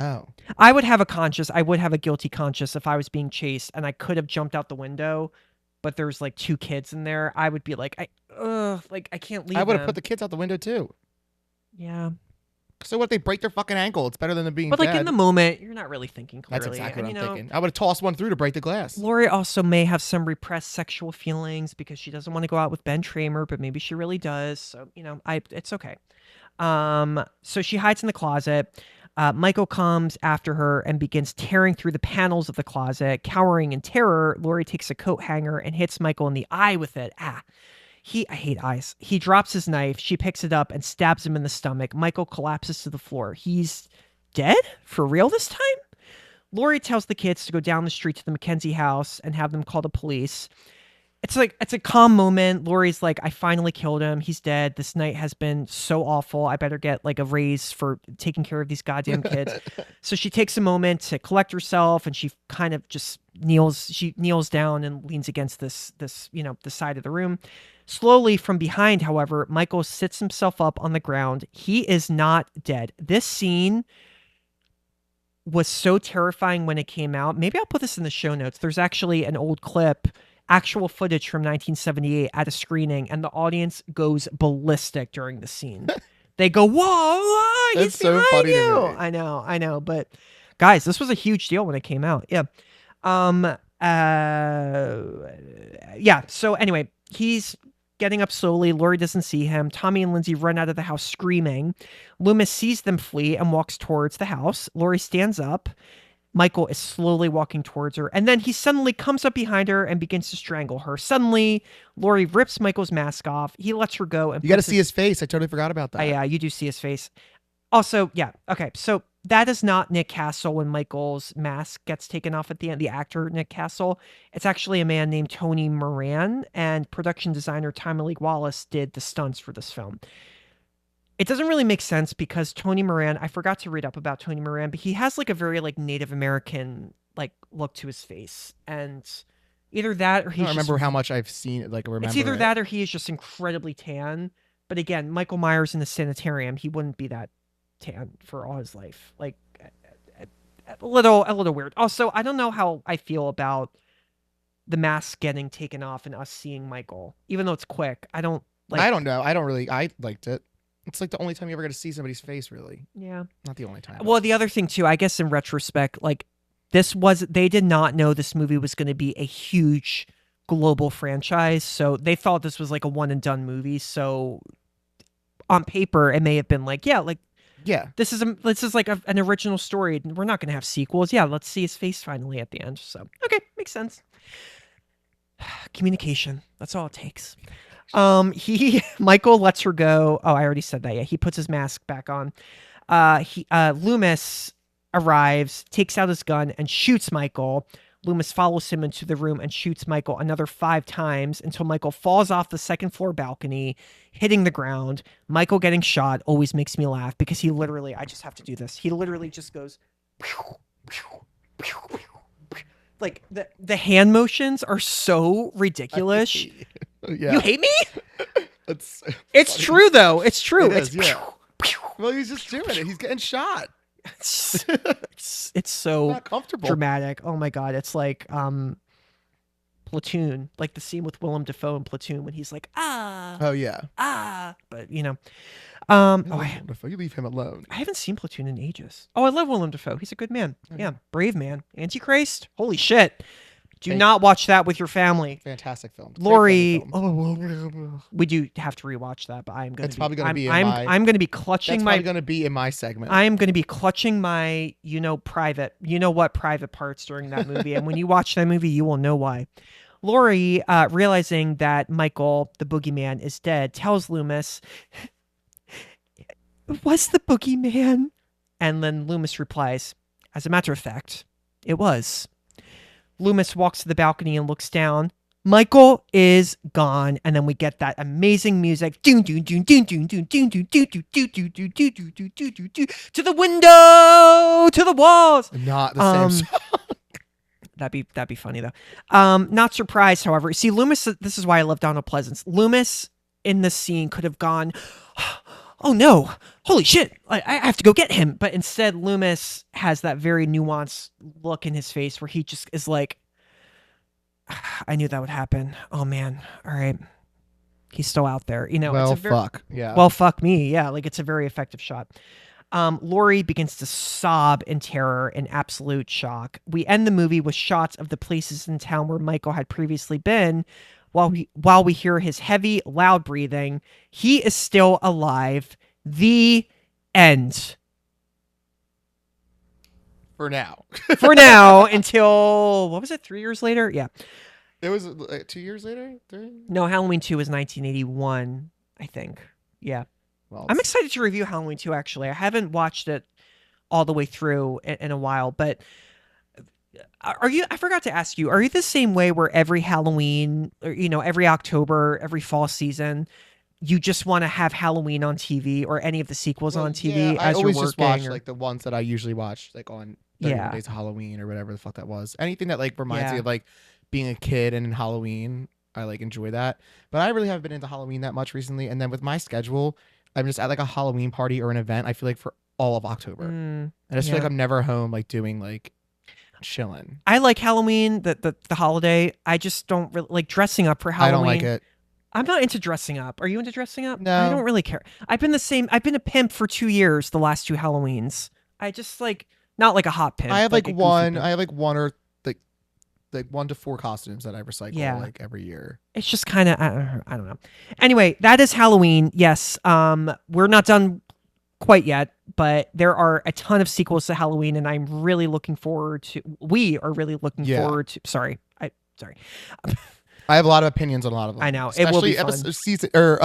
Oh. I would have a guilty conscience if I was being chased and I could have jumped out the window, but there's like two kids in there. I would be like, I can't leave. I would have them. put the kids out the window too. Yeah. So what if they break their fucking ankle? It's better than them being But like dead. in the moment, you're not really thinking clearly. That's exactly and, what I'm thinking. I would have tossed one through to break the glass. Lori also may have some repressed sexual feelings because she doesn't want to go out with Ben Tramer, but maybe she really does. So, it's okay. So she hides in the closet. Michael comes after her and begins tearing through the panels of the closet. Cowering in terror, Lori takes a coat hanger and hits Michael in the eye with it. I hate eyes. He drops his knife. She picks it up and stabs him in the stomach. Michael collapses to the floor. He's dead? For real this time? Lori tells the kids to go down the street to the Mackenzie house and have them call the police. It's a calm moment. Lori's like, I finally killed him. He's dead. This night has been so awful. I better get like a raise for taking care of these goddamn kids. So she takes a moment to collect herself and she kind of just kneels down and leans against this, the side of the room. Slowly from behind, however, Michael sits himself up on the ground. He is not dead. This scene was so terrifying when it came out. Maybe I'll put this in the show notes. There's actually an old clip, actual footage from 1978 at a screening, and the audience goes ballistic during the scene. They go, whoa, he's That's so behind funny to you. me. I know, but Guys, this was a huge deal when it came out. Yeah. Yeah. So anyway, he's getting up slowly. Laurie doesn't see him. Tommy and Lindsay run out of the house screaming. Loomis sees them flee and walks towards the house. Laurie stands up. Michael is slowly walking towards her, and then he suddenly comes up behind her and begins to strangle her. Suddenly, Laurie rips Michael's mask off. He lets her go. And You got to see his face. I totally forgot about that. Yeah, you do see his face. Also, yeah, okay, so that is not Nick Castle when Michael's mask gets taken off at the end, the actor Nick Castle. It's actually a man named Tony Moran, and production designer Tommy Lee Wallace did the stunts for this film. It doesn't really make sense because Tony Moran, I forgot to read up about Tony Moran, but he has like a very like Native American like look to his face. And either that or I don't remember how much I've seen it. Like, remember it's either it. that or he is just incredibly tan. But again, Michael Myers in the sanitarium, he wouldn't be that tan for all his life. Like a little weird. Also, I don't know how I feel about the mask getting taken off and us seeing Michael, even though it's quick. I don't know. I liked it. It's like the only time you ever get to see somebody's face, really. Yeah. Not the only time. Well, the other thing too, I guess in retrospect, like they did not know this movie was going to be a huge global franchise. So they thought this was like a one and done movie. So on paper, it may have been like, yeah, this is like an original story. We're not going to have sequels. Yeah. Let's see his face finally at the end. So, okay. Makes sense. Communication. That's all it takes. Michael lets her go. Oh, I already said that. Yeah, he puts his mask back on. Loomis arrives, takes out his gun, and shoots Michael. Loomis follows him into the room and shoots Michael another 5 times until Michael falls off the second floor balcony, hitting the ground. Michael getting shot always makes me laugh because he literally, I just have to do this. He literally just goes, like the hand motions are so ridiculous. Yeah. You hate me? It's true though. It's true. It's well, he's just doing it. He's getting shot. It's so not comfortable. Dramatic. Oh my god, it's like Platoon, like the scene with Willem Dafoe in Platoon when he's like Oh yeah. But you know, Willem Dafoe, you leave him alone. I haven't seen Platoon in ages. Oh, I love Willem Dafoe. He's a good man. Yeah, brave man. Antichrist. Holy shit. Do not watch that with your family. Fantastic film. Laurie, we do have to rewatch that, but I'm going to. It's probably going to be. I'm going to be clutching that's probably going to be in my segment. I am going to be clutching my, private, what private parts during that movie, and when you watch that movie, you will know why. Laurie, realizing that Michael, the boogeyman, is dead, tells Loomis, "Was the boogeyman?" And then Loomis replies, "As a matter of fact, it was." Loomis walks to the balcony and looks down. Michael is gone, and then we get that amazing music. To the window, to the walls. Not the same song. That'd be funny though. Not surprised, however. See, Loomis. This is why I love Donald Pleasance. Loomis in this scene could have gone, "Oh no, holy shit, I have to go get him." But instead, Loomis has that very nuanced look in his face where he just is like, "I knew that would happen. Oh man, all right." He's still out there. Well, fuck. Yeah. Well, fuck me. Yeah, like it's a very effective shot. Laurie begins to sob in terror and absolute shock. We end the movie with shots of the places in town where Michael had previously been. While we hear his heavy, loud breathing, he is still alive. The end. For now. For now, until, what was it, 3 years later? Yeah. It was 2 years later? 3? No, Halloween 2 was 1981, I think. Yeah. Well, I'm excited to review Halloween 2, actually. I haven't watched it all the way through in a while, but I forgot to ask you, are you the same way where every Halloween, or, every October, every fall season, you just want to have Halloween on TV or any of the sequels on TV as you're working? I always just watch like the ones that I usually watch, like on 31 Days of Halloween or whatever the fuck that was. Anything that like reminds me of like being a kid and in Halloween, I like enjoy that. But I really haven't been into Halloween that much recently. And then with my schedule, I'm just at like a Halloween party or an event, I feel like for all of October. And I just feel like I'm never home like doing like chilling. I like Halloween, the holiday. I just don't really like dressing up for Halloween. I don't like it. I'm not into dressing up. Are you into dressing up? No. I don't really care. I've been a pimp for 2 years, the last 2 Halloweens. I just like Not like a hot pimp. I have like a goofy one. pimp. I have like one or like 1 to 4 costumes that I recycle like every year. It's just kind of I don't know. Anyway, that is Halloween. Yes. We're not done quite yet, but there are a ton of sequels to Halloween, and I'm really looking forward to. We are really looking forward to. Sorry. I have a lot of opinions on a lot of them. I know. It will be especially fun. season or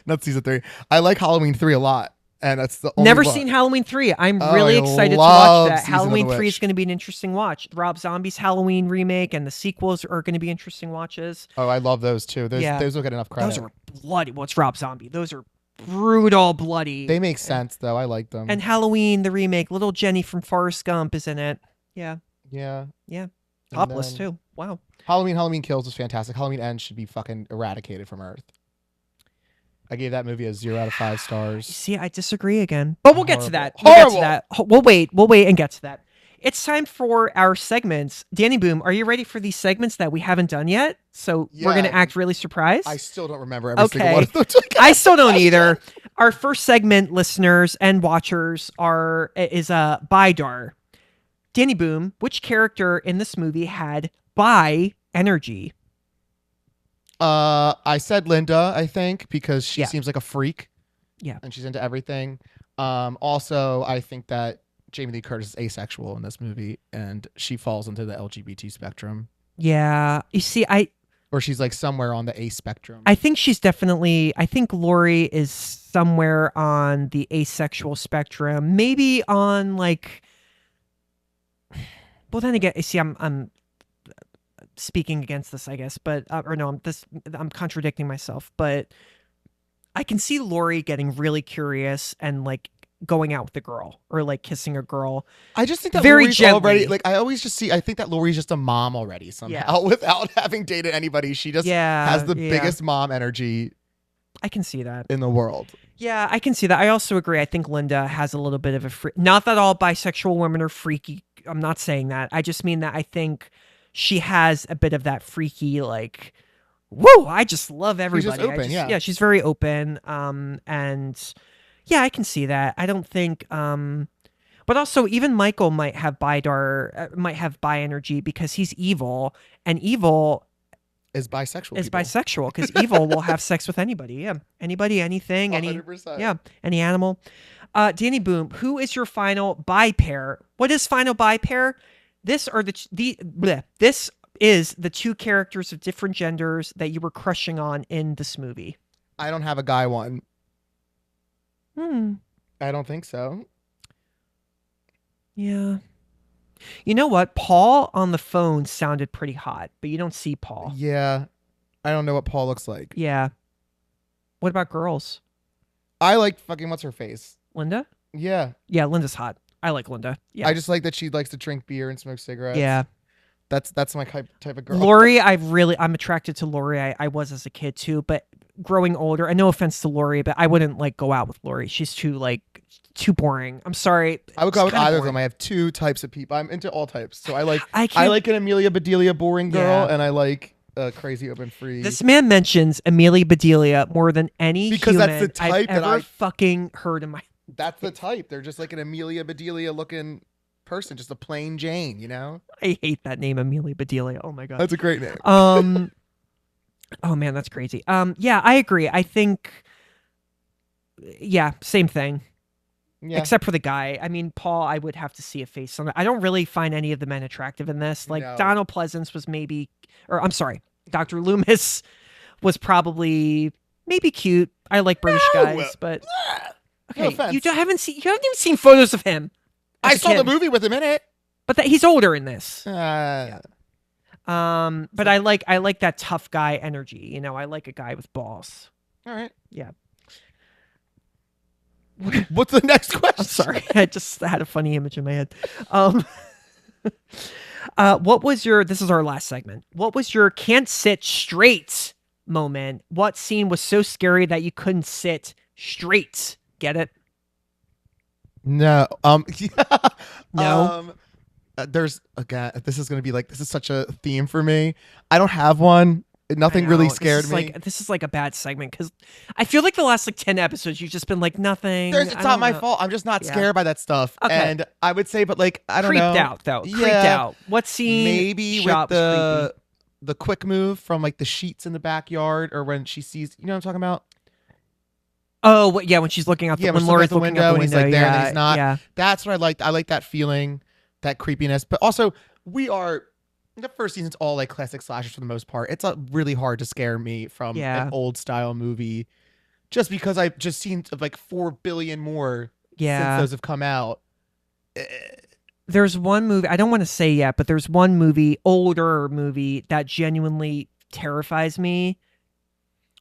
not season 3. I like Halloween 3 a lot, and that's the only Never one. seen Halloween 3. I'm Oh, really I excited to love watch that. Season of the Halloween 3 is Witch. going to be an interesting watch. Rob Zombie's Halloween remake and the sequels are going to be interesting watches. Oh, I love those too. Those don't get enough credit. Those are bloody. Well, it's Rob Zombie. Those are brutal, bloody. They make sense though. I like them. And Halloween, the remake, little Jenny from Forrest Gump is in it. Yeah. yeah. Topless then- too. Wow. Halloween Kills is fantastic. Halloween Ends should be fucking eradicated from Earth. I gave that movie a 0 out of 5 stars. See, I disagree again. But we'll get to that. Horrible. We'll get to that. We'll wait and get to that. It's time for our segments. Dannyboom, are you ready for these segments that we haven't done yet? So we're going to act really surprised. I still don't remember every single one of them. I still don't either. Our first segment, listeners and watchers, is Bidar. Dannyboom, which character in this movie had bi energy? I said Linda, I think, because she seems like a freak. Yeah. And she's into everything. Also, I think that Jamie Lee Curtis is asexual in this movie, and she falls into the LGBT spectrum. Yeah. You see, Or she's like somewhere on the A spectrum. I think she's definitely. I think Lori is somewhere on the asexual spectrum. Maybe on like. Well, then again, you see, I'm speaking against this, I guess, but I'm contradicting myself. But I can see Lori getting really curious and like going out with a girl or like kissing a girl. I just think that very Lori's gently. already like I think that Lori's just a mom already somehow without having dated anybody. She just has the biggest mom energy. I can see that in the world. Yeah, I can see that. I also agree. I think Linda has a little bit of a not that all bisexual women are freaky. I'm not saying that. I just mean that I think she has a bit of that freaky like, whoa, I just love everybody. She's just open, she's very open. And yeah, I can see that. I don't think but also even Michael might have bi energy because he's evil, and evil is bisexual. Bisexual because evil will have sex with anybody. Yeah, anybody, anything, 100%. any animal. Dannyboom, who is your final bi pair? What is final bi pair? This is the two characters of different genders that you were crushing on in this movie. I don't have a guy one. I don't think so. Yeah. You know what? Paul on the phone sounded pretty hot, but you don't see Paul. Yeah. I don't know what Paul looks like. Yeah. What about girls? I like fucking what's her face? Linda? Yeah. Yeah, Linda's hot. I like Linda. Yeah. I just like that she likes to drink beer and smoke cigarettes. Yeah. That's my type of girl. Lori, I'm attracted to Lori. I was as a kid too, but growing older, and no offense to Lori, but I wouldn't like go out with Lori. She's too boring. I'm sorry. I would go with either of boring. them. I have two types of people. I'm into all types. So I like an Amelia Bedelia boring girl, and I like a crazy open free. This man mentions Amelia Bedelia more than any because human that's the type I've that ever fucking heard in my. That's the type. They're just like an Amelia Bedelia looking person, just a plain Jane, you know? I hate that name, Amelia Bedelia. Oh my god, that's a great name. Oh man, that's crazy. Yeah, I agree. I think, yeah, same thing. Yeah. Except for the guy. I mean, Paul, I would have to see a face on it. I don't really find any of the men attractive in this. Like Donald Pleasance was I'm sorry, Dr. Loomis was probably maybe cute. I like British guys, but okay, no you haven't even seen photos of him. I saw the movie with him in it, but he's older in this. Yeah. But I like that tough guy energy. You know, I like a guy with balls. All right. Yeah. What's the next question? I'm sorry. I just had a funny image in my head. This is our last segment. What was your can't sit straight moment? What scene was so scary that you couldn't sit straight? Get it? No. No. There's again. This is gonna be like this is such a theme for me. I don't have one. Nothing really scared me. This is like a bad segment because I feel like the last like 10 episodes you've just been like nothing. It's not my fault. I'm just not scared by that stuff. Okay. And I would say, but like I don't know. Creeped out though. Creeped out. What scene? Maybe shot with was creepy? the quick move from like the sheets in the backyard, or when she sees, you know what I'm talking about? Oh, yeah, when she's looking out Yeah, when when Laura's the looking out the window and he's window. like there and yeah, then he's not. Yeah. That's what I liked. I like that feeling, that creepiness. But also, the first season's all like classic slashers for the most part. It's really hard to scare me from an old style movie, just because I've just seen like 4 billion more since those have come out. There's one movie, I don't want to say yet, but there's one movie, older movie, that genuinely terrifies me.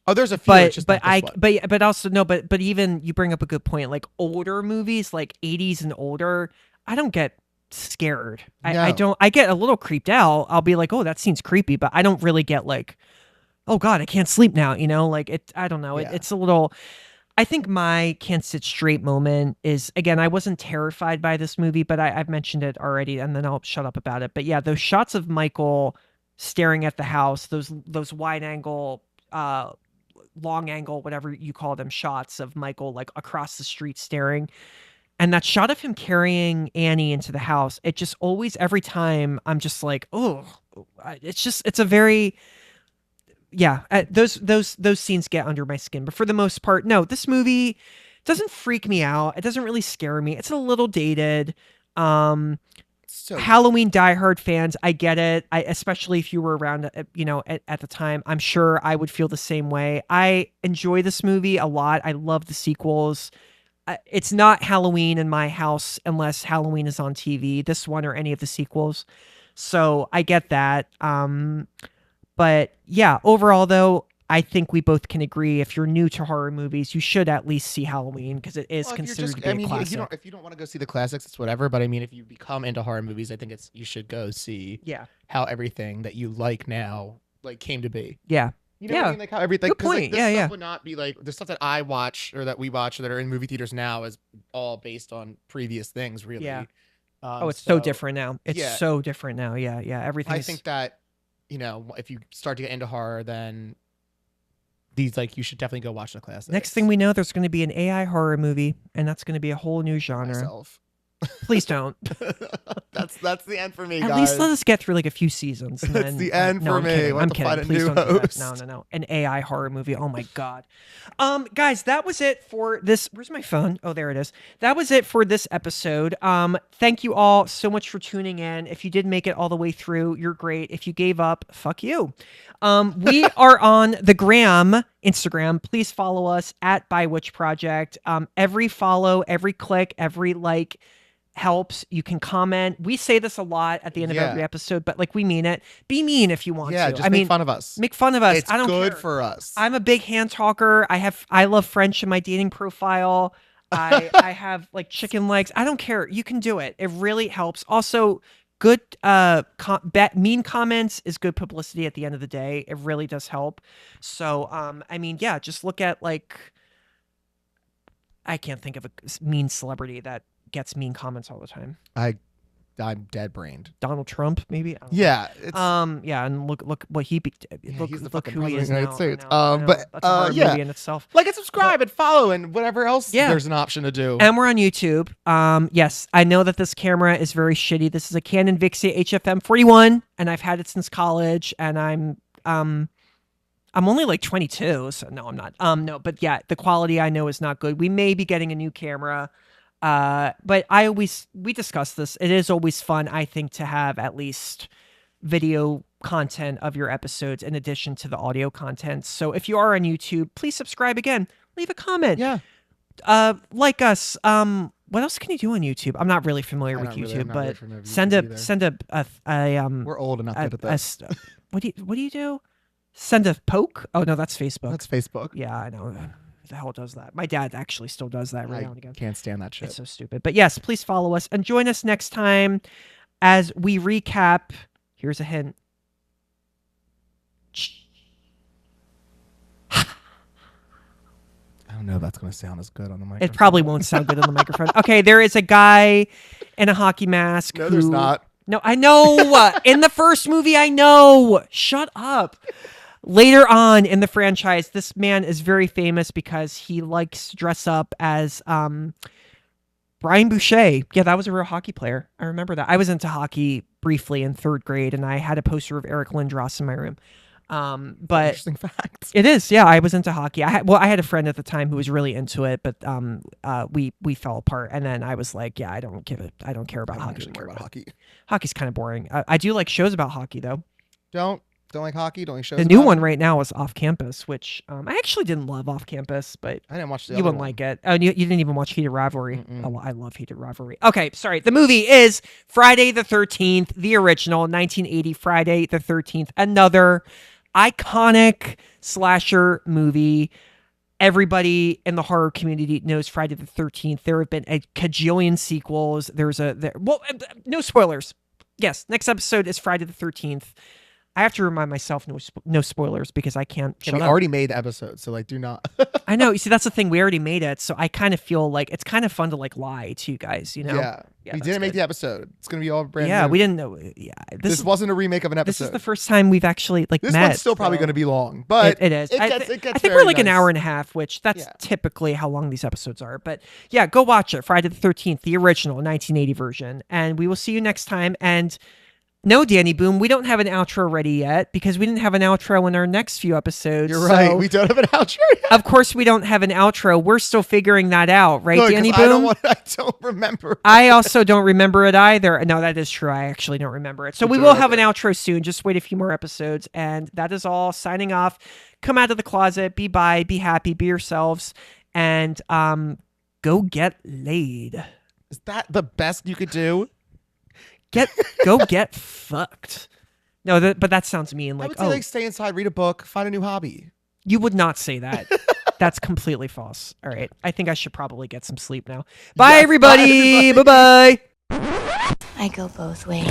Oh, there's a few. But also no, but even you bring up a good point. Like older movies, like 80s and older, I don't get scared. I don't. I get a little creeped out. I'll be like, oh, that seems creepy, but I don't really get like, oh God, I can't sleep now. You know, like it. I don't know. Yeah. It's a little. I think my can't sit straight moment is, again, I wasn't terrified by this movie, but I've mentioned it already, and then I'll shut up about it. But yeah, those shots of Michael staring at the house, those wide angle, long angle, whatever you call them, shots of Michael like across the street staring, and that shot of him carrying Annie into the house, it just always, every time, I'm just like, oh, it's a very, those scenes get under my skin. But for the most part, no, this movie doesn't freak me out. It doesn't really scare me. It's a little dated. Halloween diehard fans, I get it. Especially if you were around, at the time, I'm sure I would feel the same way. I enjoy this movie a lot. I love the sequels. It's not Halloween in my house unless Halloween is on TV, this one or any of the sequels. So I get that. But yeah, overall though, I think we both can agree, if you're new to horror movies, you should at least see Halloween, because it is considered to be a classic. If you don't want to go see the classics, it's whatever. But I mean, if you become into horror movies, I think you should go see how everything that you like now like came to be. Yeah. You know what I mean? Like how everything. Good point. Like, this stuff would not be like the stuff that I watch or that we watch that are in movie theaters now is all based on previous things, really. Yeah. It's so different now. It's so different now. Yeah. Yeah. Everything. I think that, if you start to get into horror, then you should definitely go watch the classics. Next thing we know, there's going to be an AI horror movie, and that's going to be a whole new genre. Please don't. That's the end for me, guys. At least let us get through like a few seasons. And that's then, the end for me. I'm kidding. Please don't do that. No. An AI horror movie. Oh my God. Guys, that was it for this. Where's my phone? Oh, there it is. That was it for this episode. Thank you all so much for tuning in. If you did make it all the way through, you're great. If you gave up, fuck you. We are on the Instagram. Please follow us at By Witch Project. Every follow, every click, every like helps. You can comment. We say this a lot at the end of every episode, but like, we mean it. Be mean if you want to. Just make fun of us. Make fun of us. It's I don't good care. for us. I'm a big hand talker. I love French in my dating profile. I have like chicken legs. I don't care. You can do it. It really helps. Also, good mean comments is good publicity at the end of the day. It really does help. So just look at like, I can't think of a mean celebrity that gets mean comments all the time. I'm dead brained. Donald Trump, maybe. Yeah. And look what he look who he is now. States. That's a hard movie in itself. Like and subscribe and follow and whatever else there's an option to do. And we're on YouTube. Yes, I know that this camera is very shitty. This is a Canon Vixia HFM 41, and I've had it since college, and I'm only like 22, so no, I'm not. No, but yeah, the quality I know is not good. We may be getting a new camera. But we discuss this. It is always fun, I think, to have at least video content of your episodes in addition to the audio content. So if you are on YouTube, please subscribe again. Leave a comment. Yeah. Like us. What else can you do on YouTube? I'm not really familiar with YouTube, but send a we're old enough at this. What do you do? Send a poke? Oh no, that's Facebook. That's Facebook. Yeah, I know. The hell does that? My dad actually still does that right now and again. Can't stand that shit. It's so stupid. But yes, please follow us and join us next time as we recap. Here's a hint. I don't know if that's going to sound as good on the microphone. It probably won't sound good on the microphone. Okay, there is a guy in a hockey mask. No, there's not. No, I know. In the first movie, I know. Shut up. Later on in the franchise, this man is very famous because he likes to dress up as Brian Boucher. Yeah, that was a real hockey player. I remember that. I was into hockey briefly in 3rd grade, and I had a poster of Eric Lindros in my room. But Interesting fact. it is, yeah. I was into hockey. I had a friend at the time who was really into it, but we fell apart. And then I was like, yeah, I don't care about I don't hockey actually care anymore. about hockey. Hockey's kind of boring. I do like shows about hockey though. Don't like hockey. Don't like shows. The new about one it? right now is Off Campus, which I actually didn't love Off Campus, but I didn't watch the you other wouldn't one. like it. Oh, you didn't even watch Heated Rivalry. Oh, I love Heated Rivalry. Okay, sorry. The movie is Friday the 13th, the original 1980 Friday the 13th, another iconic slasher movie. Everybody in the horror community knows Friday the 13th. There have been a cajillion sequels. No spoilers. Yes, next episode is Friday the 13th. I have to remind myself no spoilers because I can't Yeah, shut we up. already made the episode, so like, do not. I know. You see, that's the thing. We already made it, so I kind of feel like it's kind of fun to like lie to you guys. You know? Yeah, we that's didn't make good. the episode. It's gonna be all brand new. Yeah, we didn't know. Yeah, This wasn't a remake of an episode. This is the first time we've actually like This met. one's still probably so- going to be long, but it is. It I gets think very we're like an nice. hour and a half, which that's Yeah. typically how long these episodes are. But yeah, go watch it. Friday the 13th, the original 1980 version. And we will see you next time. And no, Dannyboom, we don't have an outro ready yet because we didn't have an outro in our next few episodes. You're right. So, We don't have an outro yet. of course, we don't have an outro. We're still figuring that out, right, Good, 'cause Dannyboom? I don't remember. I also don't remember it either. No, that is true. I actually don't remember it. So we It's will alright have an then. outro soon. Just wait a few more episodes. And that is all. Signing off. Come out of the closet. Be happy. Be yourselves. And go get laid. Is that the best you could do? Go get fucked. No, but that sounds mean. I Like, would say like stay inside, read a book, find a new hobby. you would not say that. That's completely false. All right. I think I should probably get some sleep now. Bye, Yes, bye, everybody. everybody. Bye-bye. I go both ways.